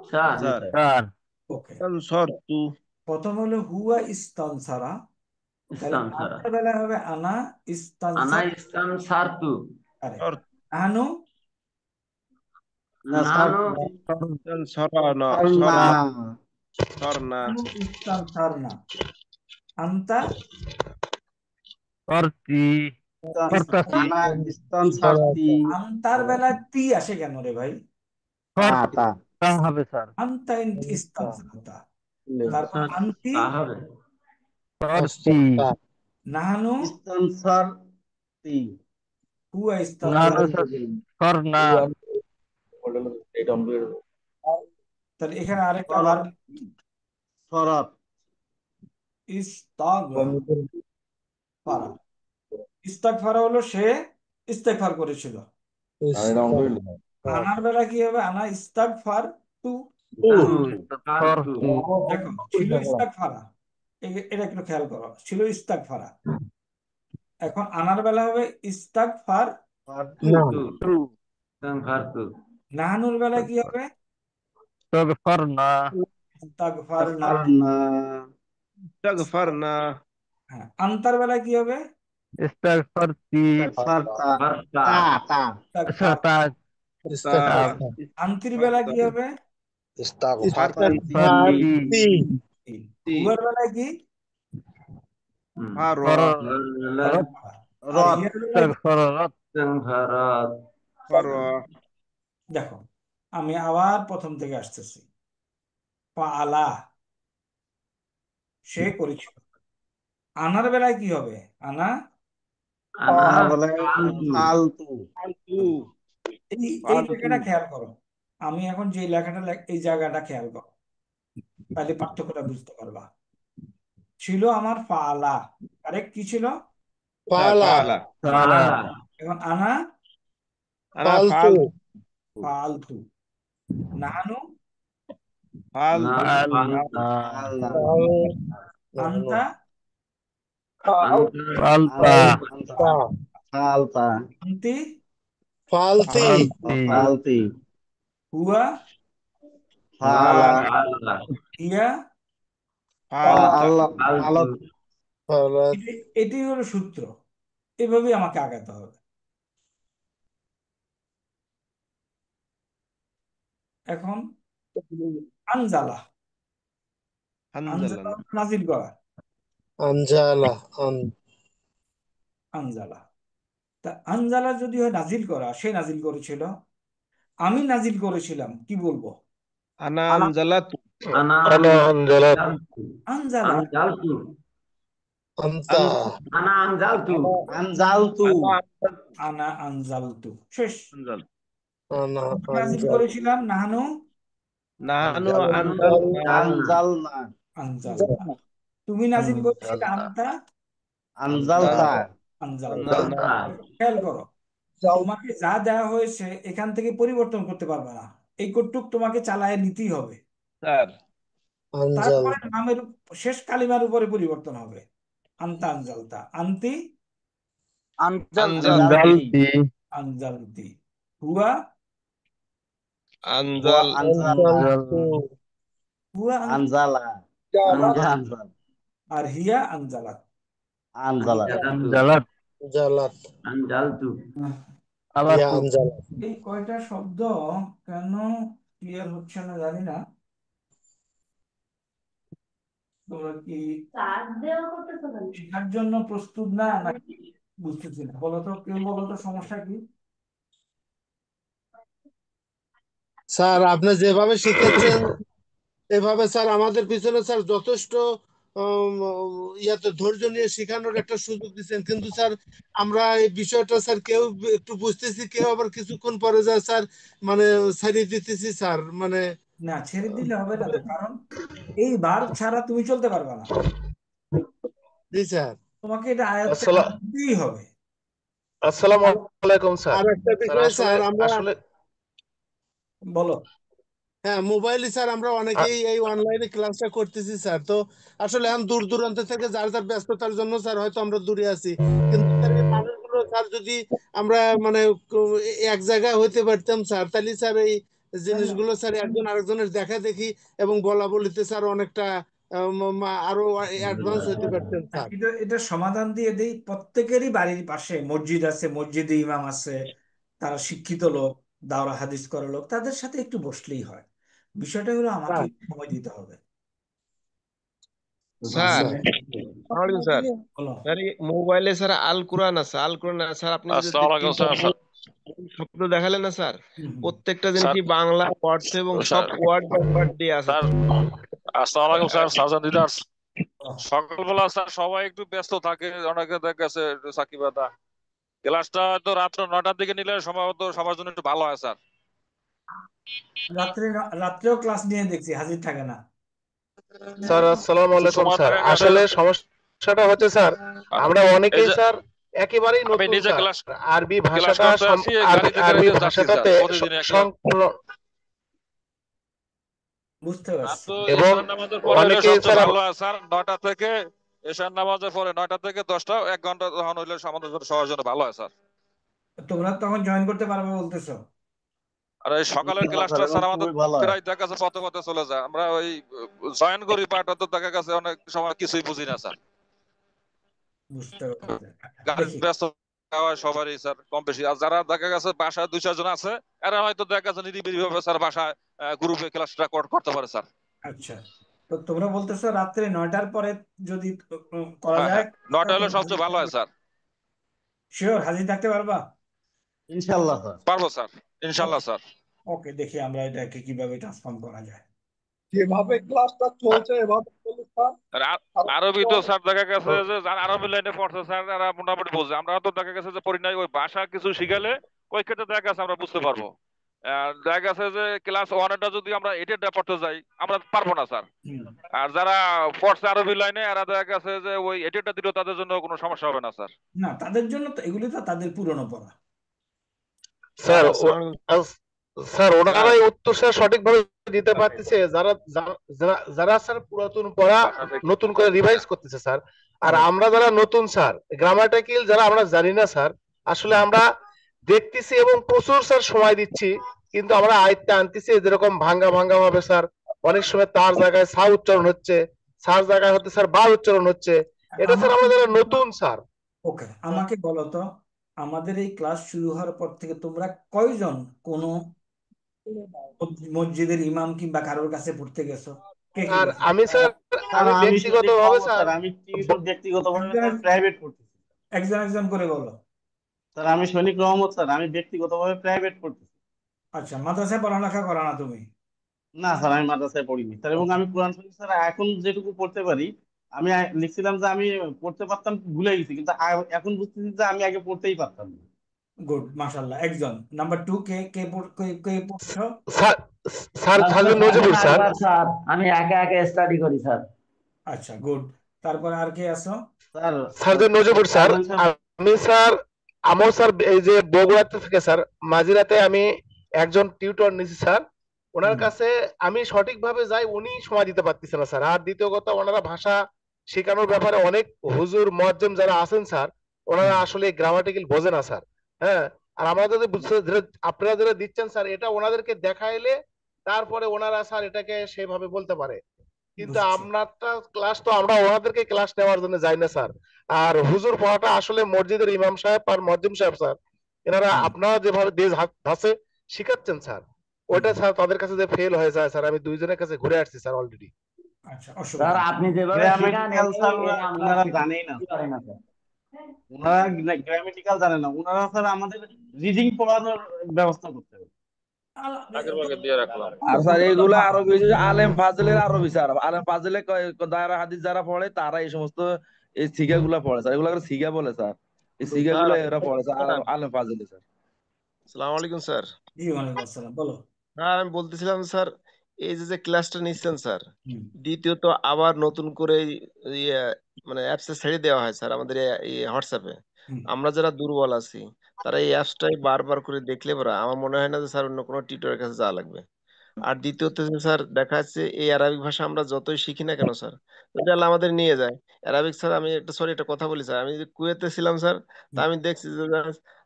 স্যার জি স্যার স্যার ওকে ইস্তানসারতু প্রথম হলো হুয়া ইস্তানসারা তাহলে ইস্তানসারা আনার বেলা হবে আনা আনা ইস্তানসারা ইস্তানসারতু আনু না স্যার নাহানু ইস্তানসারানা সরনা সরনা আনু ইস্তানসারনা আনতা সরতি সরতাছি আনা ইস্তানসারতি আনতার বেলা তি আসে কেন রে ভাই তা তা হবে স্যার আনতা ইস্তানসারতা তারপর আনতি তা হবে সরতি নাহানু ইস্তানসারতি হুয়া না ইস্তাগফার। না স্যার স্যার না তাহলে এখানে আরেকটা সরত ভার্ব সরত ইস্তাগফারা। ইস্তাগফারা হলো সে ইস্তেগফার করেছিল। আনার বেলা কি হবে? আনা ইস্তাগফার তু। স্যার দেখো ছিল ইস্তাগফারা, এটা একটু খেয়াল করো, ছিল ইস্তাগফারা। এখন আনার বেলা হবে ইস্তাগফার। নাহানুর বেলা কি হবে? স্যার না ইস্তাগফার না। না ইস্তাগফারনা। হ্যাঁ, আনতার বেলা কি হবে? ইস্তাগফারতি ফারতা তা তা আচ্ছা ইস্তাগফার। তা আন্তির বেলা কি হবে? ফারতান্তি ফারতি হুয়ার বেলা কি? ফার ফর আর রত হিয়ার বেলা কি? ইস্তাগফারত ফার দেখো আমি আবার প্রথম থেকে আসতেছি। ফাআলা, সে করেছিল। আনার বেলায় কি হবে? আনা আনার বেলায় ফালতু এই লেখাটা খেয়াল করো। আমি এখন যে লেখাটা এই জায়গাটা খেয়াল করো, তাহলে পার্থক্যটা বুঝতে পারবা। ছিল আমার ফাআলা, কারেক্ট কি ছিল? পালা তাআলা এখন আনা আনা ফালতু ফালতু। নাহানু আল্লাহ আল্লাহ আনতা আলতা ফালতা আনতি ফালতি ফালতি হুয়া ফালা হিয়া। আল্লাহ ফালত ফালাত এটি হলো সূত্র, এভাবেই আমাকে আগাতে হবে। এখন আনজালা, হানজালা আনজালা নাজিল করা। আনজালা আনজালা, তা আনজালা যদি হয় নাজিল করা, সে নাজিল করেছিল। আমি নাজিল করেছিলাম, কি বলবো? আনা আনজালাতু আনা আনজালাত আনজালা আনতা আনজালতু আনা আনজালতু, শেষ। আনজাল আনা নাজিল আনজাল করেছিলাম নাহানু নাহানু আনজালনা আনজালনা। তুমি নাজিল করেছিলে আনতা আনজালতা আনজালতা। আনজালনা। খেয়াল করো, তোমাকে যা দেওয়া হয়েছে এখান থেকে পরিবর্তন করতে পারবে না, এই কটুক তোমাকে চালায় নিতেই হবে। স্যার আনজাল তারপরে নামের শেষ কালিমার উপরে পরিবর্তন হবে। আনতা আনজালতা, আনতি আনজালতি আনজালতি, হুয়া আনজাল আনজালতু হুয়া আনজালা আর হিয়া আনজালাত। আনজালা আনজালাত জালাত আবার ইয়া আনজালাত এই কয়টা শব্দ কেন ক্লিয়ার হচ্ছে না জানি না। তোমরা কি শেখার জন্য প্রস্তুত না নাকি বুঝতেছি না? বলো তো, কেউ বলো তো সমস্যা কি? স্যার আপনি যেভাবে শিখেছেন এভাবে স্যার আমাদের পিছনে স্যার যথেষ্ট ইয়াতে ধৈর্য নিয়ে শেখানোর একটা সুযোগ দিচ্ছেন, কিন্তু স্যার আমরা এই বিষয়টা স্যার কেউ একটু বুঝতেছি, কেউ আবার কিছুক্ষণ পরে যায় স্যার মানে ছাড়িয়ে দিতেছি স্যার মানে না, ছেড়ে দিলে হবে না তো, কারণ এই ভার্ব ছাড়া তুমি চলতে পারবে না। জি স্যার। তোমাকে এটা আয়ত্তে আনতেই হবে। আসসালামু আলাইকুম স্যার। আর একটা বিষয় স্যার আমরা বলো। হ্যাঁ মোবাইলে স্যার আমরা অনেকেই এই অনলাইনে ক্লাসটা করতেছি স্যার, তো আসলে এখন দূর দূরান্ত থেকে যার যার ব্যস্ততার জন্য স্যার হয়তো আমরা দূরে আছি, কিন্তু স্যার এই মানুষগুলো স্যার যদি আমরা মানে এক জায়গায় হইতে পারতাম স্যার, তাহলে স্যার এই জিনিসগুলো স্যার একজন আরেকজনের দেখা দেখি এবং বলা বলিতে স্যার অনেকটা আরো অ্যাডভান্স হইতে পারতেন স্যার। এটা সমাধান দিয়ে দেই। প্রত্যেকেরই বাড়ির পাশে মসজিদ আছে, মসজিদে ইমাম আছে, তারা শিক্ষিত লোক, দাওরা হাদিস করা লোক, তাদের সাথে একটু বসলেই হয়। বিষয়টা হলো আমাকে সময় দিতে হবে। স্যার স্যার বলো। মোবাইলে স্যার আল কোরআন আছে, আল কোরআন স্যার আপনি যে শব্দ দেখালেন না স্যার, প্রত্যেকটা জিনিসই বাংলা অর্থ এবং সব ওয়ার্ড বাই ওয়ার্ড দিয়ে আছে। আসসালামু আলাইকুম স্যার, সাজান দিদার। সকালবেলা স্যার সবাই একটু ব্যস্ত থাকে, অনেকে দেখা গেছে সাকিব আদা ক্লাসটা তো রাত্র 9টার দিকে নিলে সম্ভবত সবার জন্য একটু ভালো হয় স্যার। রাত্রেও ক্লাস নিয়ে দেখছি হাজির থাকে না। স্যার আসসালামু কিছু আলাইকুম সময় স্যার। দেখা গেছে আসলে সমস্যাটা হচ্ছে স্যার, আমরা এই অনেকেই যে স্যার একেবারেই আমি নতুন নিজে স্যার। ক্লাস আরবি ক্লাস ভাষাটা করতে আসি, গাড়িতে আরবি গাড়িতে যাচ্ছি স্যার ভাষাটাতে প্রতিদিন একটা। সম্পূর্ণ বুঝতে আর পারছি। তো এবং এশার নামাজের পরে হলে অনেকেই সবচেয়ে স্যার ভালো হয় স্যার। 9টা থেকে এশার নামাজের পরে 9টা থেকে 10টা 1 ঘন্টা তখন হইলে আমাদের জন্য সবার জন্য ভালো হয় স্যার। তোমরা তখন জয়েন করতে পারবে বলতেছো? আর এই সকালের ইনশাআল্লাহ স্যার, ক্লাসটা এবং স্যার আমাদের খুবই ভালো হয়। প্রায় দেখা গেছে পথে পথে চলে যায়। আমরা ওই জয়েন করি পাঠটা তো দেখা গেছে অনেক সময় কিছুই বুঝি না স্যার। বুঝতে পারছি। গাড়ির দেখি ব্যস্ত হয় সবারই স্যার কম বেশি। আর যারা দেখা গেছে বাসায় 2-4 জন আছে এরা হয়তো দেখা গেছে নিরিবিলি ভাবে স্যার বাসায় গ্রুপে ক্লাসটা করতে পারে স্যার। আচ্ছা, তো তোমরা বলতেছো রাত্রে 9টার পরে যদি করা হ্যাঁ যায়, হ্যাঁ, 9টা হলে সবচেয়ে ভালো হয় স্যার। শিওর হাজির থাকতে পারবা? ইনশাআল্লাহ স্যার। পারবো স্যার, ইনশাল্লাহ স্যার। ওকে, দেখি আমরা এটাকে কিভাবে ট্রান্সফর্ম করা যায়। যেভাবে ক্লাসটা চলছে এভাবে চলুক স্যার। আর আরবি তো স্যার দেখা গেছে যে যারা আরবি লাইনে পড়ছে স্যার তারা মোটামুটি বোঝে। আমরা তো দেখা গেছে যে পড়ি নাই, ওই ভাষা কিছু শিখালে ওই ক্ষেত্রে দেখা গেছে আমরা বুঝতে পারবো। আর দেখা গেছে যে ক্লাস 1টা যদি আমরা 8টা পড়তে যাই আমরা পারবো না স্যার। আর যারা পড়ছে আরবি লাইনে এরা দেখা গেছে যে ওই 8টা দিলেও তাদের জন্য কোনো সমস্যা হবে না স্যার। না, তাদের জন্য তো এগুলি তো তাদের পুরনো পড়া। স্যার আসসালামু স্যার ওনারাই উত্তর স্যার সঠিকভাবে দিতে পারতেছে, যারা যারা যারা স্যার পুরাতন পড়া নতুন করে রিভাইজ করতেছে স্যার। আর আমরা যারা নতুন স্যার, গ্রামাটিক্যাল যারা আমরা জানি না স্যার, আসলে আমরা দেখতেছি এবং প্রচুর স্যার সময় দিচ্ছি, কিন্তু আমরা আয়ত্তে আনতেছি যেরকম ভাঙ্গা ভাঙ্গা ভাবে স্যার। অনেক সময় তার জায়গায় সা উচ্চারণ হচ্ছে, সার জায়গায় হতে স্যার বা উচ্চারণ হচ্ছে। এটা স্যার আমরা যারা নতুন স্যার। ওকে, আমাকে বলো তো, আমাদের এই ক্লাস শুরু হওয়ার পর থেকে তোমরা কয়জন কোন মসজিদের ইমাম কিংবা কারোর কাছে পড়তে গেছো? কে কে আর গেছো? আমি স্যার স্যার আমি আমি শরীফ ব্যক্তিগতভাবে মোহাম্মদ স্যার স্যার, আমি ব্যক্তিগতভাবে স্যার একজন প্রাইভেট পড়তেছি। একজন একজন করে বলো। স্যার আমি শরীফ মোহাম্মদ স্যার, আমি ব্যক্তিগতভাবে প্রাইভেট পড়তেছি। আচ্ছা, মাদ্রাসায় পড়ালেখা করো না তুমি? না স্যার, আমি মাদ্রাসায় পড়িনি স্যার, এবং আমি কোরআন শরীফ স্যার এখন যেটুকু পড়তে পারি, আমি লিখছিলাম যে আমি পড়তে পারতাম, ভুলে গেছি, কিন্তু এখন বুঝতেছি যে আমি আগে পড়তেই পারতাম না। গুড, মাশাআল্লাহ। একজন। নাম্বার 2 কে কে কে পড়ছো? Sir sir sir surgeon Najibur sir. Sir আমি একা একা স্টাডি করি স্যার। আচ্ছা, গুড। তারপরে আর কে আছো? Sir surgeon Najibur sir. Shahjahan সাহেব। আমি স্যার আমার স্যার এই যে বগুড়াতে থেকে স্যার মাঝিরাতে আমি একজন টিউটর নিয়েছি স্যার। ওনার কাছে আমি সঠিকভাবে যাই, উনি সময় দিতে পারতেছে না স্যার। আর দ্বিতীয় কথা, ওনারা ভাষা শেখানোর ব্যাপারে অনেক হুজুর মুয়াজ্জিম যারা আছেন স্যার, ওনারা আসলে গ্রামাটিক্যাল বোঝে না স্যার। হ্যাঁ, আর আমরা যদি আপনারা যেটা দিচ্ছেন স্যার, এটা ওনাদেরকে দেখাইলে তারপরে ওনারা স্যার এটাকে সেভাবে বলতে পারে। কিন্তু বুঝছি। আপনারটা ক্লাস তো আমরা ওনাদেরকে ক্লাস নেওয়ার জন্য যাই না স্যার। আর হুজুর পড়াটা আসলে মসজিদের ইমাম সাহেব আর মুয়াজ্জিম সাহেব স্যার, এনারা আপনারা যেভাবে দেশ ধাসে শিখাচ্ছেন স্যার, ওইটা স্যার তাদের কাছে যে ফেল হয়ে যায় স্যার। আমি দুইজনের কাছে ঘুরে আসছি স্যার অলরেডি। আচ্ছা, স্যার অসুবিধা নেই। আপনি যেভাবে শেখান গ্রামাটিক্যাল স্যার আমরা ওনারা শিখতে জানেই না স্যার, পারি না স্যার। ওনারা গ্রামাটিক্যাল জানে না। ওনারা স্যার আমাদের রিডিং পড়ানোর ব্যবস্থা করতে হবে। আগের ভাগে দিয়ে রাখলাম। আর স্যার এগুলো আরবি যে আলেম ফাজিলের আরবি স্যার, আলেম ফাজিলে দায়রা হাদিস যারা পড়ে তারা এই সমস্ত এই সিগা গুলা পড়ে স্যার। এগুলো সিগা বলে স্যার, এই সিগা গুলো এরা পড়ে স্যার, আলেম ফাজিলে স্যার। আসসালামু আলাইকুম স্যার। জি, ওয়ালাইকুম আসসালাম, বলো। হ্যাঁ, আমি বলতেছিলাম স্যার, এই যে ক্লাসটা নিচ্ছেন স্যার, দ্বিতীয়ত আবার নতুন করে ইয়ে মানে অ্যাপসে ছেড়ে দেওয়া হয় স্যার আমাদের হোয়াটসঅ্যাপে। আমরা যারা দুর্বল আছি তারা এই অ্যাপসটাই বারবার করে দেখলে পরে আমার মনে হয় না যে স্যার অন্য কোনো টিউটরের কাছে যাওয়া লাগবে। আর দ্বিতীয়ত যে স্যার দেখা যাচ্ছে এই আরবিক ভাষা আমরা যতই শিখি না কেন স্যার, যদি আল্লাহ আমাদের নিয়ে যায় আরবিক স্যার, আমি একটা কথা বলি স্যার, আমি যে কুয়েতে ছিলাম স্যার, তা আমি দেখছি যে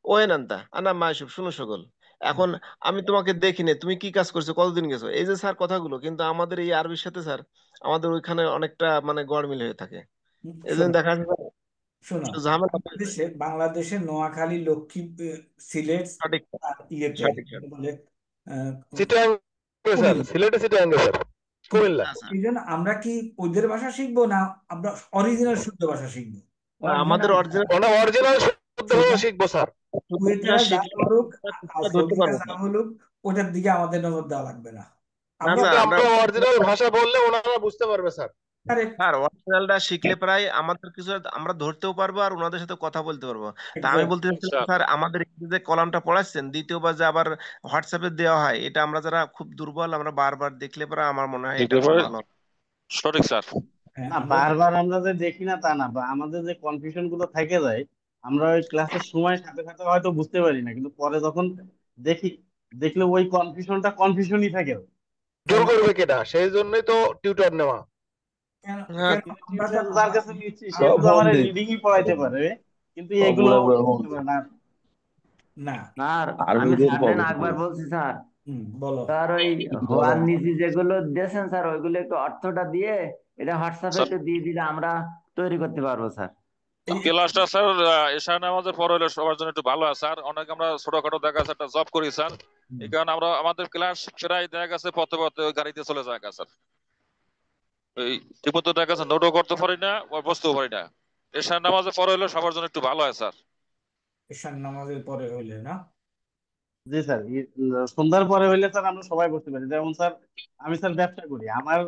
ওয়েন আনতা আনা মাইসুব শুনো সকল। এখন আমি তোমাকে দেখিনি, তুমি কি কাজ করছো, কতদিন গেছো, এই যে স্যার কথাগুলো, কিন্তু আমাদের এই আরবির সাথে স্যার আমাদের ওইখানে অনেকটা মানে গড়মিল হয়ে থাকে। এই জন্য দেখা যাচ্ছে শোনো, একটু ঝামেলা হয়। বাংলাদেশের নোয়াখালী, লক্ষ্মী, সিলেট সঠিক আর ইয়েতে সঠিক বলে চিটাগাং স্যার, সিলেটে চিটাগাং স্যার, কুমিল্লা। এই জন্য আমরা কি ওদের ভাষা শিখবো না আমরা অরিজিনাল শুদ্ধ ভাষা শিখবো? আমাদের অরিজিনাল ওটা অরিজিনাল শুদ্ধ ভাবে শিখবো স্যার। কুয়েতেরা যা করুক আর ধরতে সৌদিরা পারবো যা স্যার। বলুক, ওটার দিকে আমাদের নজর দেওয়া লাগবে না। না আমরা না, আমরা আমরা অরিজিনাল ভাষা বললে ওনারা বুঝতে পারবে স্যার। কারেক্ট, স্যার অরিজিনালটা শিখলে প্রায় আমাদের কিছু আমরা ধরতেও পারবো আর ওনাদের সাথে কথা বলতে পারবো। তা আমি বলতে চাচ্ছিলাম স্যার স্যার, আমাদের এই যে কলামটা পড়াচ্ছেন দ্বিতীয়বার যে আবার হোয়াটসঅ্যাপে দেওয়া হয়, এটা আমরা যারা খুব দুর্বল আমরা বারবার দেখলে পরে আমার মনে হয় এটা দেখলে খুব পরে ভালো। সঠিক স্যার। হ্যাঁ না, আমরা বারবার আমরা যে দেখি না তা না, বা আমাদের যে কনফিউশন গুলো থেকে যায়, আমরা ওই ক্লাসের সময় সাথে সাথে হয়তো বুঝতে পারি না, কিন্তু পরে যখন দেখি, দেখলে ওই কনফিউশনটা কনফিউশনই থাকে। দূর কেন করবে কেটা, সেই জন্যই তো টিউটর নেওয়া। কেন হ্যাঁ, কেন কিন্তু আমরা তো টিউশন যার কাছে নিচ্ছি সে সব কিন্তু ফোন আমার দিক, রিডিংই পড়াইতে পারে, কিন্তু এগুলো সবগুলা ফোন বুঝতে দিক। পারে না। না। স্যার আরবি আমি দিয়ে সার্জেন প্রবলেম আকবর বলছি স্যার। বলো। স্যার ওই হোয়ার নিচি যেগুলো দিয়েছেন স্যার, ওইগুলো একটু অর্থটা দিয়ে এটা হোয়াটসঅ্যাপে স্যার একটু দিয়ে দিলে আমরা তৈরি করতে পারবো স্যার। এই ক্লাসটা স্যার এশা নামাজের পর হলে সবার জন্য একটু ভালো হয় স্যার। অনেক আমরা ছোটখাটো দেখা যাচ্ছে একটা জব করি স্যার, এই কারণে আমরা আমাদের ক্লাস প্রায় দেখা গেছে পথে পথে ওই গাড়িতে চলে যায় স্যার। এই ঠিকমতো দেখা গেছে নোটও করতে পারি না, বসতেও পারি না। এশা নামাজের পর হলে সবার জন্য একটু ভালো হয় স্যার। ঈশান নামাজের পরে হইলে না? জি স্যার, সন্ধ্যার পরে হইলে স্যার আমরা সবাই বসতে পারি। যেমন স্যার, আমি স্যার ব্যবসা করি, আমার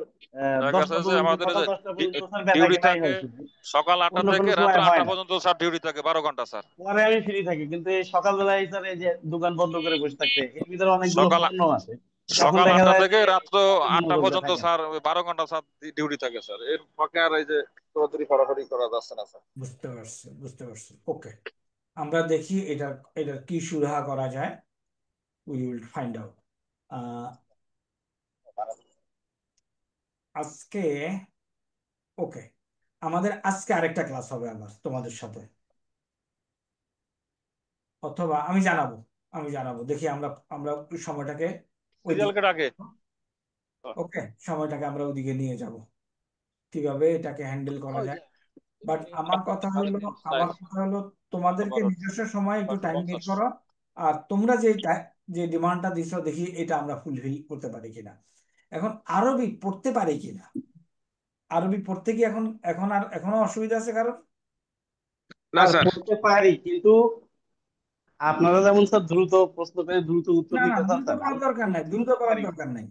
দেখা গেছে 10টা যে পর্যন্ত, আমাদের সকাল যে 10টা পর্যন্ত স্যার বেচা ডিউটি কেনাই থাকে হয় শুধু, সকাল 8টা অন্য থেকে কোনো রাত্র সময় হয় 8টা না। পর্যন্ত স্যার ডিউটি থাকে 12 ঘন্টা স্যার। পরে আমি ফ্রি থাকি, কিন্তু এই সকালবেলায় স্যার এই যে দোকান বন্ধ করে বসে থাকতে, এর ভিতরে অনেকগুলো সকাল পণ্য আছে, তখন সকাল দেখা 8টা যায় যে থেকে রাত্র একটু 8টা মনোযোগটা পর্যন্ত থাকে না। স্যার 12 ঘন্টা স্যার ডিউটি থাকে স্যার। এর ফাঁকে আর এই যে তাড়াতাড়ি ফটাফটি করা যাচ্ছে না স্যার। বুঝতে পারছি, বুঝতে পারছি। ওকে, আমরা দেখি এটার কি সুরাহা করা যায়। We will find out. আজকে ওকে, আমাদের আজকে আরেকটা ক্লাস হবে আবার তোমাদের সাথে, অথবা আমি জানাবো দেখি আমরা আমরা ওই সময়টাকে সিরিয়ালকে ওইদিকে, ডাকে। ওকে, সময়টাকে আমরা ওইদিকে নিয়ে যাব, কিভাবে এটাকে হ্যান্ডেল করা যায়। বাট আমার কথা হলো তোমাদেরকে নিজস্ব সময় একটু টাইম বের করো, আর তোমরা যে ডিমান্ডটা দিচ্ছ দেখি এটা আমরা ফুলফিল করতে পারি কিনা। এখন আরবি পড়তে পারি কিনা, আরবি পড়তে কি এখন এখন আর এখনো অসুবিধা আছে কারণ? না স্যার স্যার, পড়তে পারি, কিন্তু আপনারা যেমন স্যার দ্রুত প্রশ্ন করে দ্রুত উত্তর না না, দিতে চান, দ্রুত স্যার করার আমি দরকার নাই, দ্রুত পড়তে করার পারি না। দরকার নাই।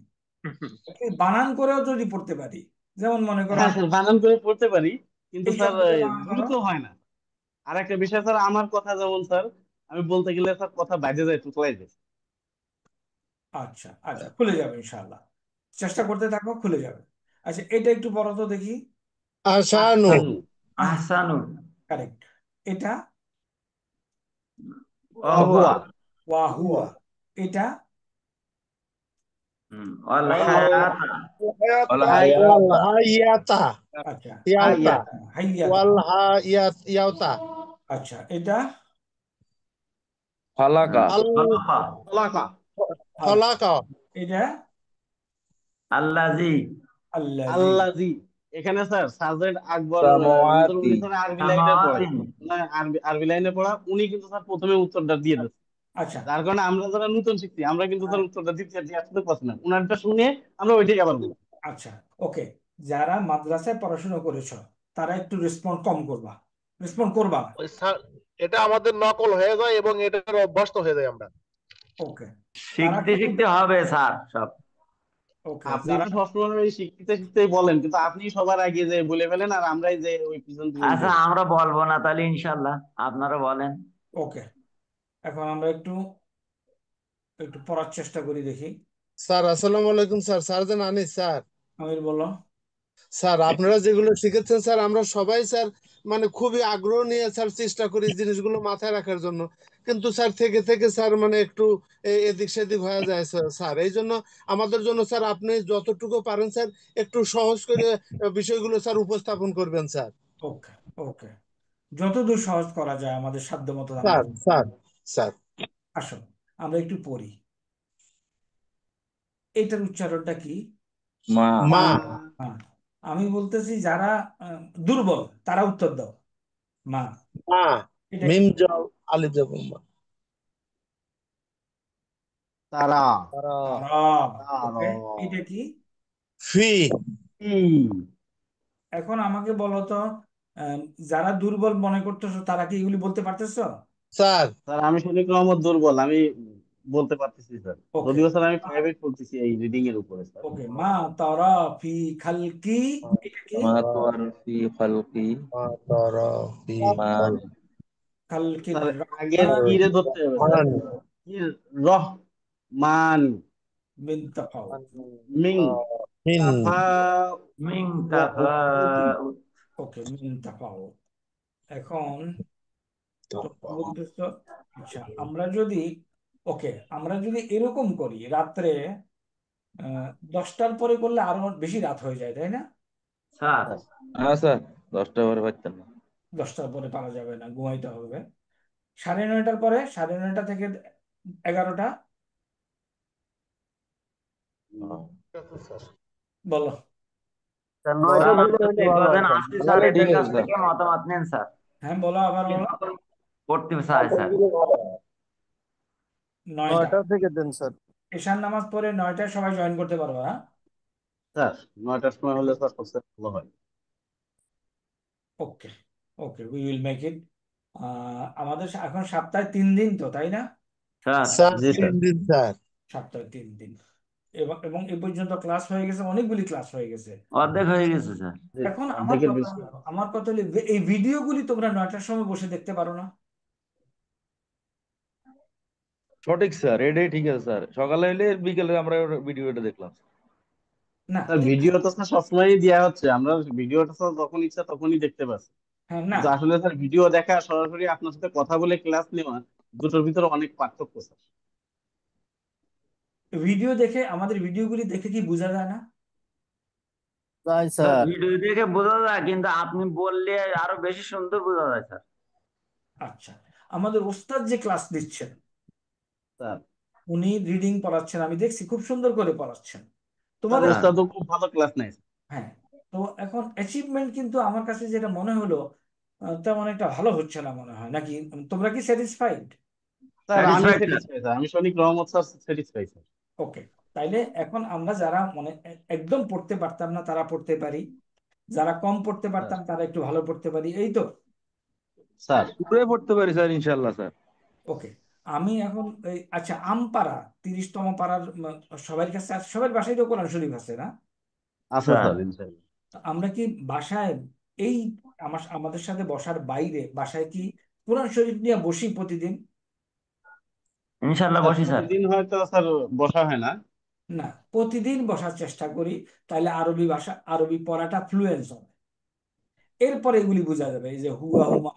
বানান করেও যদি পড়তে পারি, যেমন মনে করো হ্যাঁ স্যার, বানান করে পড়তে পারি, কিন্তু এই স্যার শব্দটা বানান করো। দ্রুত হয় না। আর একটা বিষয় স্যার, আমার কথা যেমন স্যার, আমি বলতে গেলে স্যার কথা বাইরে যায়, তোতলাই যায়। আচ্ছা আচ্ছা, খুলে যাবে ইনশাআল্লাহ, চেষ্টা করতে থাকো, খুলে যাবে। আচ্ছা, এটা একটু বলো তো দেখি। আসানু। আহসানু। আহসানুর কারেক্ট। এটা ওহুয়া ওয়াহুয়া। ওয়াহুয়া। এটা ওয়াল ওয়াল হায়াত ওয়াল ওয়াল হায়াতা, হায়াতা। আচ্ছা, ইয়াতা। হাইয়াতা। হাইয়াতা। ওয়াল হায়াতা। আচ্ছা, এটা ফালাকা, আল খলাকা খলাকা। আচ্ছা, খলাকা। এটা আল্লাজি আল্লাযী। আল্লাজি। এখানে স্যার সাজেদ আকবর হুজুর, সামাওয়াতি, উনি স্যার আরবি লাইনে পড়ায়, সামাওয়াতিন। না আরবি আরবি লাইনে পড়া, উনি কিন্তু স্যার প্রথমে উত্তরটা দিয়ে দিচ্ছে। আচ্ছা যার কারণে আমরা যারা নতুন শিখছি, আমরা কিন্তু স্যার উত্তরটা দিতে আসতে পারছি না, উনারটা শুনে আমরা ওইটাই আবার বলছি। আচ্ছা, ওকে, যারা মাদ্রাসায় পড়াশোনা করেছ তারা একটু রেসপন্ড কম করবা, রেসপন্ড করবা না। ওই স্যার, এটা আমাদের নকল হয়ে যায় এবং এটার অভ্যস্ত হয়ে যায় আমরা। ওকে, তারা শিখতে কিন্তু শিখতে হবে স্যার সব। ওকে আপনি যারা তো সবসময় ওই শিখতে শিখতেই বলেন, কিন্তু আপনি সবার আগে যে বলে ফেলেন, আর আমরাই যে ওই পিছন পিছন আচ্ছা, বলি। আমরা বলবো না তাহলে ইনশাল্লাহ, আপনারা বলেন। ওকে, এখন আমরা একটু একটু পড়ার চেষ্টা করি দেখি। স্যার আসসালামু আলাইকুম স্যার, সার্জেন আনিস স্যার। আমির বলো। স্যার আপনারা যেগুলো শিখেছেন স্যার, আমরা সবাই স্যার মানে খুবই আগ্রহ নিয়ে স্যার চেষ্টা করি জিনিসগুলো মাথায় রাখার জন্য, কিন্তু স্যার থেকে থেকে স্যার মানে একটু এদিক সেদিক হয়ে যায় স্যার। স্যার এই জন্য আমাদের জন্য স্যার আপনি যতটুকু পারেন স্যার একটু সহজ করে বিষয়গুলো স্যার উপস্থাপন করবেন স্যার। ওকে ওকে, যতদূর সহজ করা যায় আমাদের সাধ্য মতো আমরা স্যার স্যার স্যার আসো আমরা একটু পড়ি। এটার উচ্চারণটা কি? মা, মা। হ্যাঁ, আমি বলতেছি যারা দুর্বল তারা উত্তর দাও। মা, মা। এটা কি? মিম জল আলিফ জবর মা। তারা। তারা। তারা। তারা। ওকে, এটা কি? ফি। এখন আমাকে বলো তো, আহ, যারা দুর্বল মনে করতেছো তারা কি এগুলি বলতে পারতেছো? স্যার। স্যার আমি শরীফ মোহাম্মদ দুর্বল, আমি বলতে পারতেছি স্যার, ওকে, যদিও স্যার আমি প্রাইভেট পড়তেছি এই রিডিং এর উপরে স্যার। ওকে, মা তারা ফি খালকি, এটা কি মা তোয়ার ফি খালকি মা খালকি স্যার আগের কি রে ধরতে হবে স্যার, কি রহমান মিন তাফাউত। মিং তাফা মিং তাফাউত। ওকে, মিন তাফাউত। এখন তোমরা বলতেছো, আচ্ছা আমরা যদি এরকম করি, রাত্রে 10টার পরে করলে আরো বেশি রাত হয়ে যায়, তাই না? স্যার হ্যাঁ স্যার 10টা পরে পারতেন না। 10টার পরে পারা যাবে না, ঘুমাইতে হবে। 9:30টার পরে, 9:30 থেকে 11টা বলো। স্যার স্যার 9টার আমি দিকে তো হলে যে ভালো হয় কদিন স্যার। আসছি স্যার ঠিক এদের কাছ আছে স্যার। থেকে মতামত নেন স্যার, হ্যাঁ বলো, আবার কি বলো। নতুন করতে চায় স্যার। 9টা 9টা থেকে দেন স্যার। এশার নামাজ পরে 9টায় সবাই জয়েন করতে পারবো, হ্যাঁ? স্যার 9টার সময় হলে স্যার সবচেয়ে ভালো হয়। ওকে, ওকে, উই উইল মেক ইট। আমাদের এখন সপ্তাহে 3 দিন তো, তাই না? স্যার স্যার জি স্যার। 3 দিন স্যার। সপ্তাহে 3 দিন, এবং এ পর্যন্ত ক্লাস হয়ে গেছে, অনেকগুলি ক্লাস হয়ে গেছে। অর্ধেক হয়ে গেছে স্যার। জি, এখন অর্ধেকের বেশি। আমার কথা হলো, এই ভিডিওগুলি তোমরা 9টার সময় বসে দেখতে পারো না? সঠিক স্যার, এটাই ঠিক আছে স্যার। সকালে হইলে বিকেলে আমরা ভিডিওটা দেখলাম। না, স্যার ভিডিও তো স্যার সবসময়ই দেওয়া হচ্ছে, আমরা ভিডিওটা স্যার যখন ইচ্ছা তখনই দেখতে পাচ্ছি। হ্যাঁ, না, কিন্তু আসলে স্যার ভিডিও দেখা আর সরাসরি আপনার সাথে কথা বলে ক্লাস নেওয়া, দুটোর ভিতরে অনেক পার্থক্য স্যার। আমাদের ভিডিওগুলি দেখে কি বোঝা যায় না? তাই স্যার স্যার। ভিডিও দেখে বোঝা যায়, কিন্তু আপনি বললে আরো বেশি সুন্দর বোঝা যায় স্যার। আচ্ছা, আমাদের ওস্তাদ যে ক্লাস দিচ্ছেন, স্যার উনি রিডিং পড়াচ্ছেন, আমি দেখছি খুব সুন্দর করে পড়াচ্ছেন স্যার তোমাদের। হ্যাঁ ওস্তাদও খুব ভালো ক্লাস নেয়। হ্যাঁ, তো এখন অ্যাচিভমেন্ট কিন্তু আমার কাছে যেটা মনে হলো, তেমন একটা ভালো হচ্ছে না মনে হয়, নাকি? তোমরা কি স্যাটিসফাইড? স্যার আমি স্যাটিসফাইড স্যার। স্যাটিসফাই স্যার, আমি শনিক রহমত স্যার স্যাটিসফাই স্যার। ওকে, তাইলে এখন আমরা যারা একদম পড়তে পারতাম না তারা পড়তে পারি, যারা কম পড়তে স্যার পারতাম তারা একটু ভালো পড়তে পারি, এই তো। স্যার পুরো পড়তে পারি স্যার ইনশাল্লাহ স্যার। ওকে, আমি এখন আচ্ছা, আমপাড়া 30তম পাড়ার সবার কাছে সবার বাসায় তো কোরআন শরীফ আছে না? আছে স্যার স্যার ইনশাআল্লাহ। আমরা কি বাসায় এই আমাদের সাথে বসার বাইরে বাসায় কি কোরআন শরীফ নিয়ে বসি প্রতিদিন? ইনশাল্লাহ স্যার বসি স্যার। প্রতিদিন হয়তো স্যার বসা হয় না। না, প্রতিদিন বসার চেষ্টা করি, তাহলে আরবি পড়াটা ফ্লুয়েন্স হবে। এরপরে এগুলি বোঝা যাবে, এই যে হুয়া হুমা,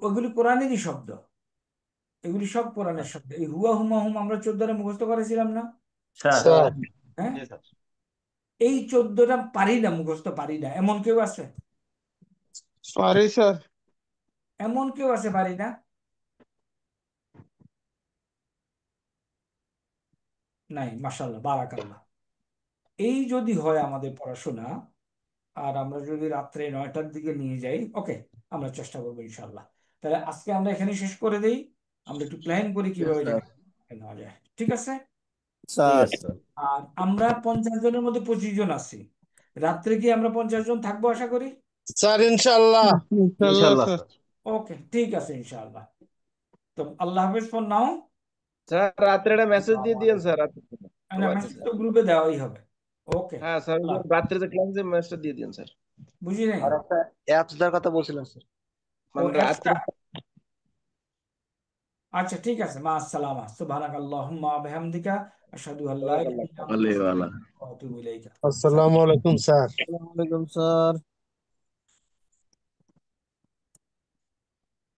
ওগুলি কোরআনেরই শব্দ, এগুলি সব কোরআনের শব্দ। এই হুয়া হুমা হুম আমরা 14টা মুখস্থ করেছিলাম না? স্যার স্যার হ্যাঁ, জি স্যার। এই 14টা পারি না, মুখস্থ পারি না, এমন কেউ আছে? Sorry sir. এমন কেউ আছে পারি না? নাই, মাশাআল্লাহ, বারাকাল্লাহ। এই যদি হয় আমাদের পড়াশোনা, আর আমরা যদি রাত্রে 9টার দিকে নিয়ে যাই, ওকে, আমরা চেষ্টা করবো ইনশাল্লাহ। তাহলে আজকে আমরা এখানে শেষ করে দেই, আমরা একটু প্ল্যান করি কিভাবে স্যার জায়গা নেওয়া যায়, ঠিক আছে? ঠিক স্যার আছে স্যার। আর আমরা 50 জনের মধ্যে 25 জন আছি, রাত্রে কি আমরা 50 জন থাকবো আশা করি? স্যার ইনশাআল্লাহ। ইনশাআল্লাহ স্যার। স্যার। ওকে, ঠিক আছে ইনশাআল্লাহ। তো আল্লাহ হাফেজ ফর নাও। স্যার রাত্রে একটা মেসেজ দিয়ে দিয়েন স্যার সবাইকে মেসেজ স্যার। তো গ্রুপে দেওয়াই হবে। ওকে, হ্যাঁ স্যার, রাত্রে যে ক্লাসে মেসেজটা দিয়ে দিন স্যার। বুঝি নাই। আর একটা অ্যাপস দেওয়ার কথা বলছিলাম স্যার। ও মানে রাত্রে। অ্যাপসটা, আচ্ছা ঠিক আছে, মা আসসালামা, সুবহানাকাল্লাহুম্মা ওয়া বিহামদিকা, আশহাদু আল্লা ইলাহা ইল্লা আনতা, আস্তাগফিরুকা ওয়া আতুবু ইলাইকা। আসসালামু আলাইকুম স্যার। আসসালামু আলাইকুম স্যার।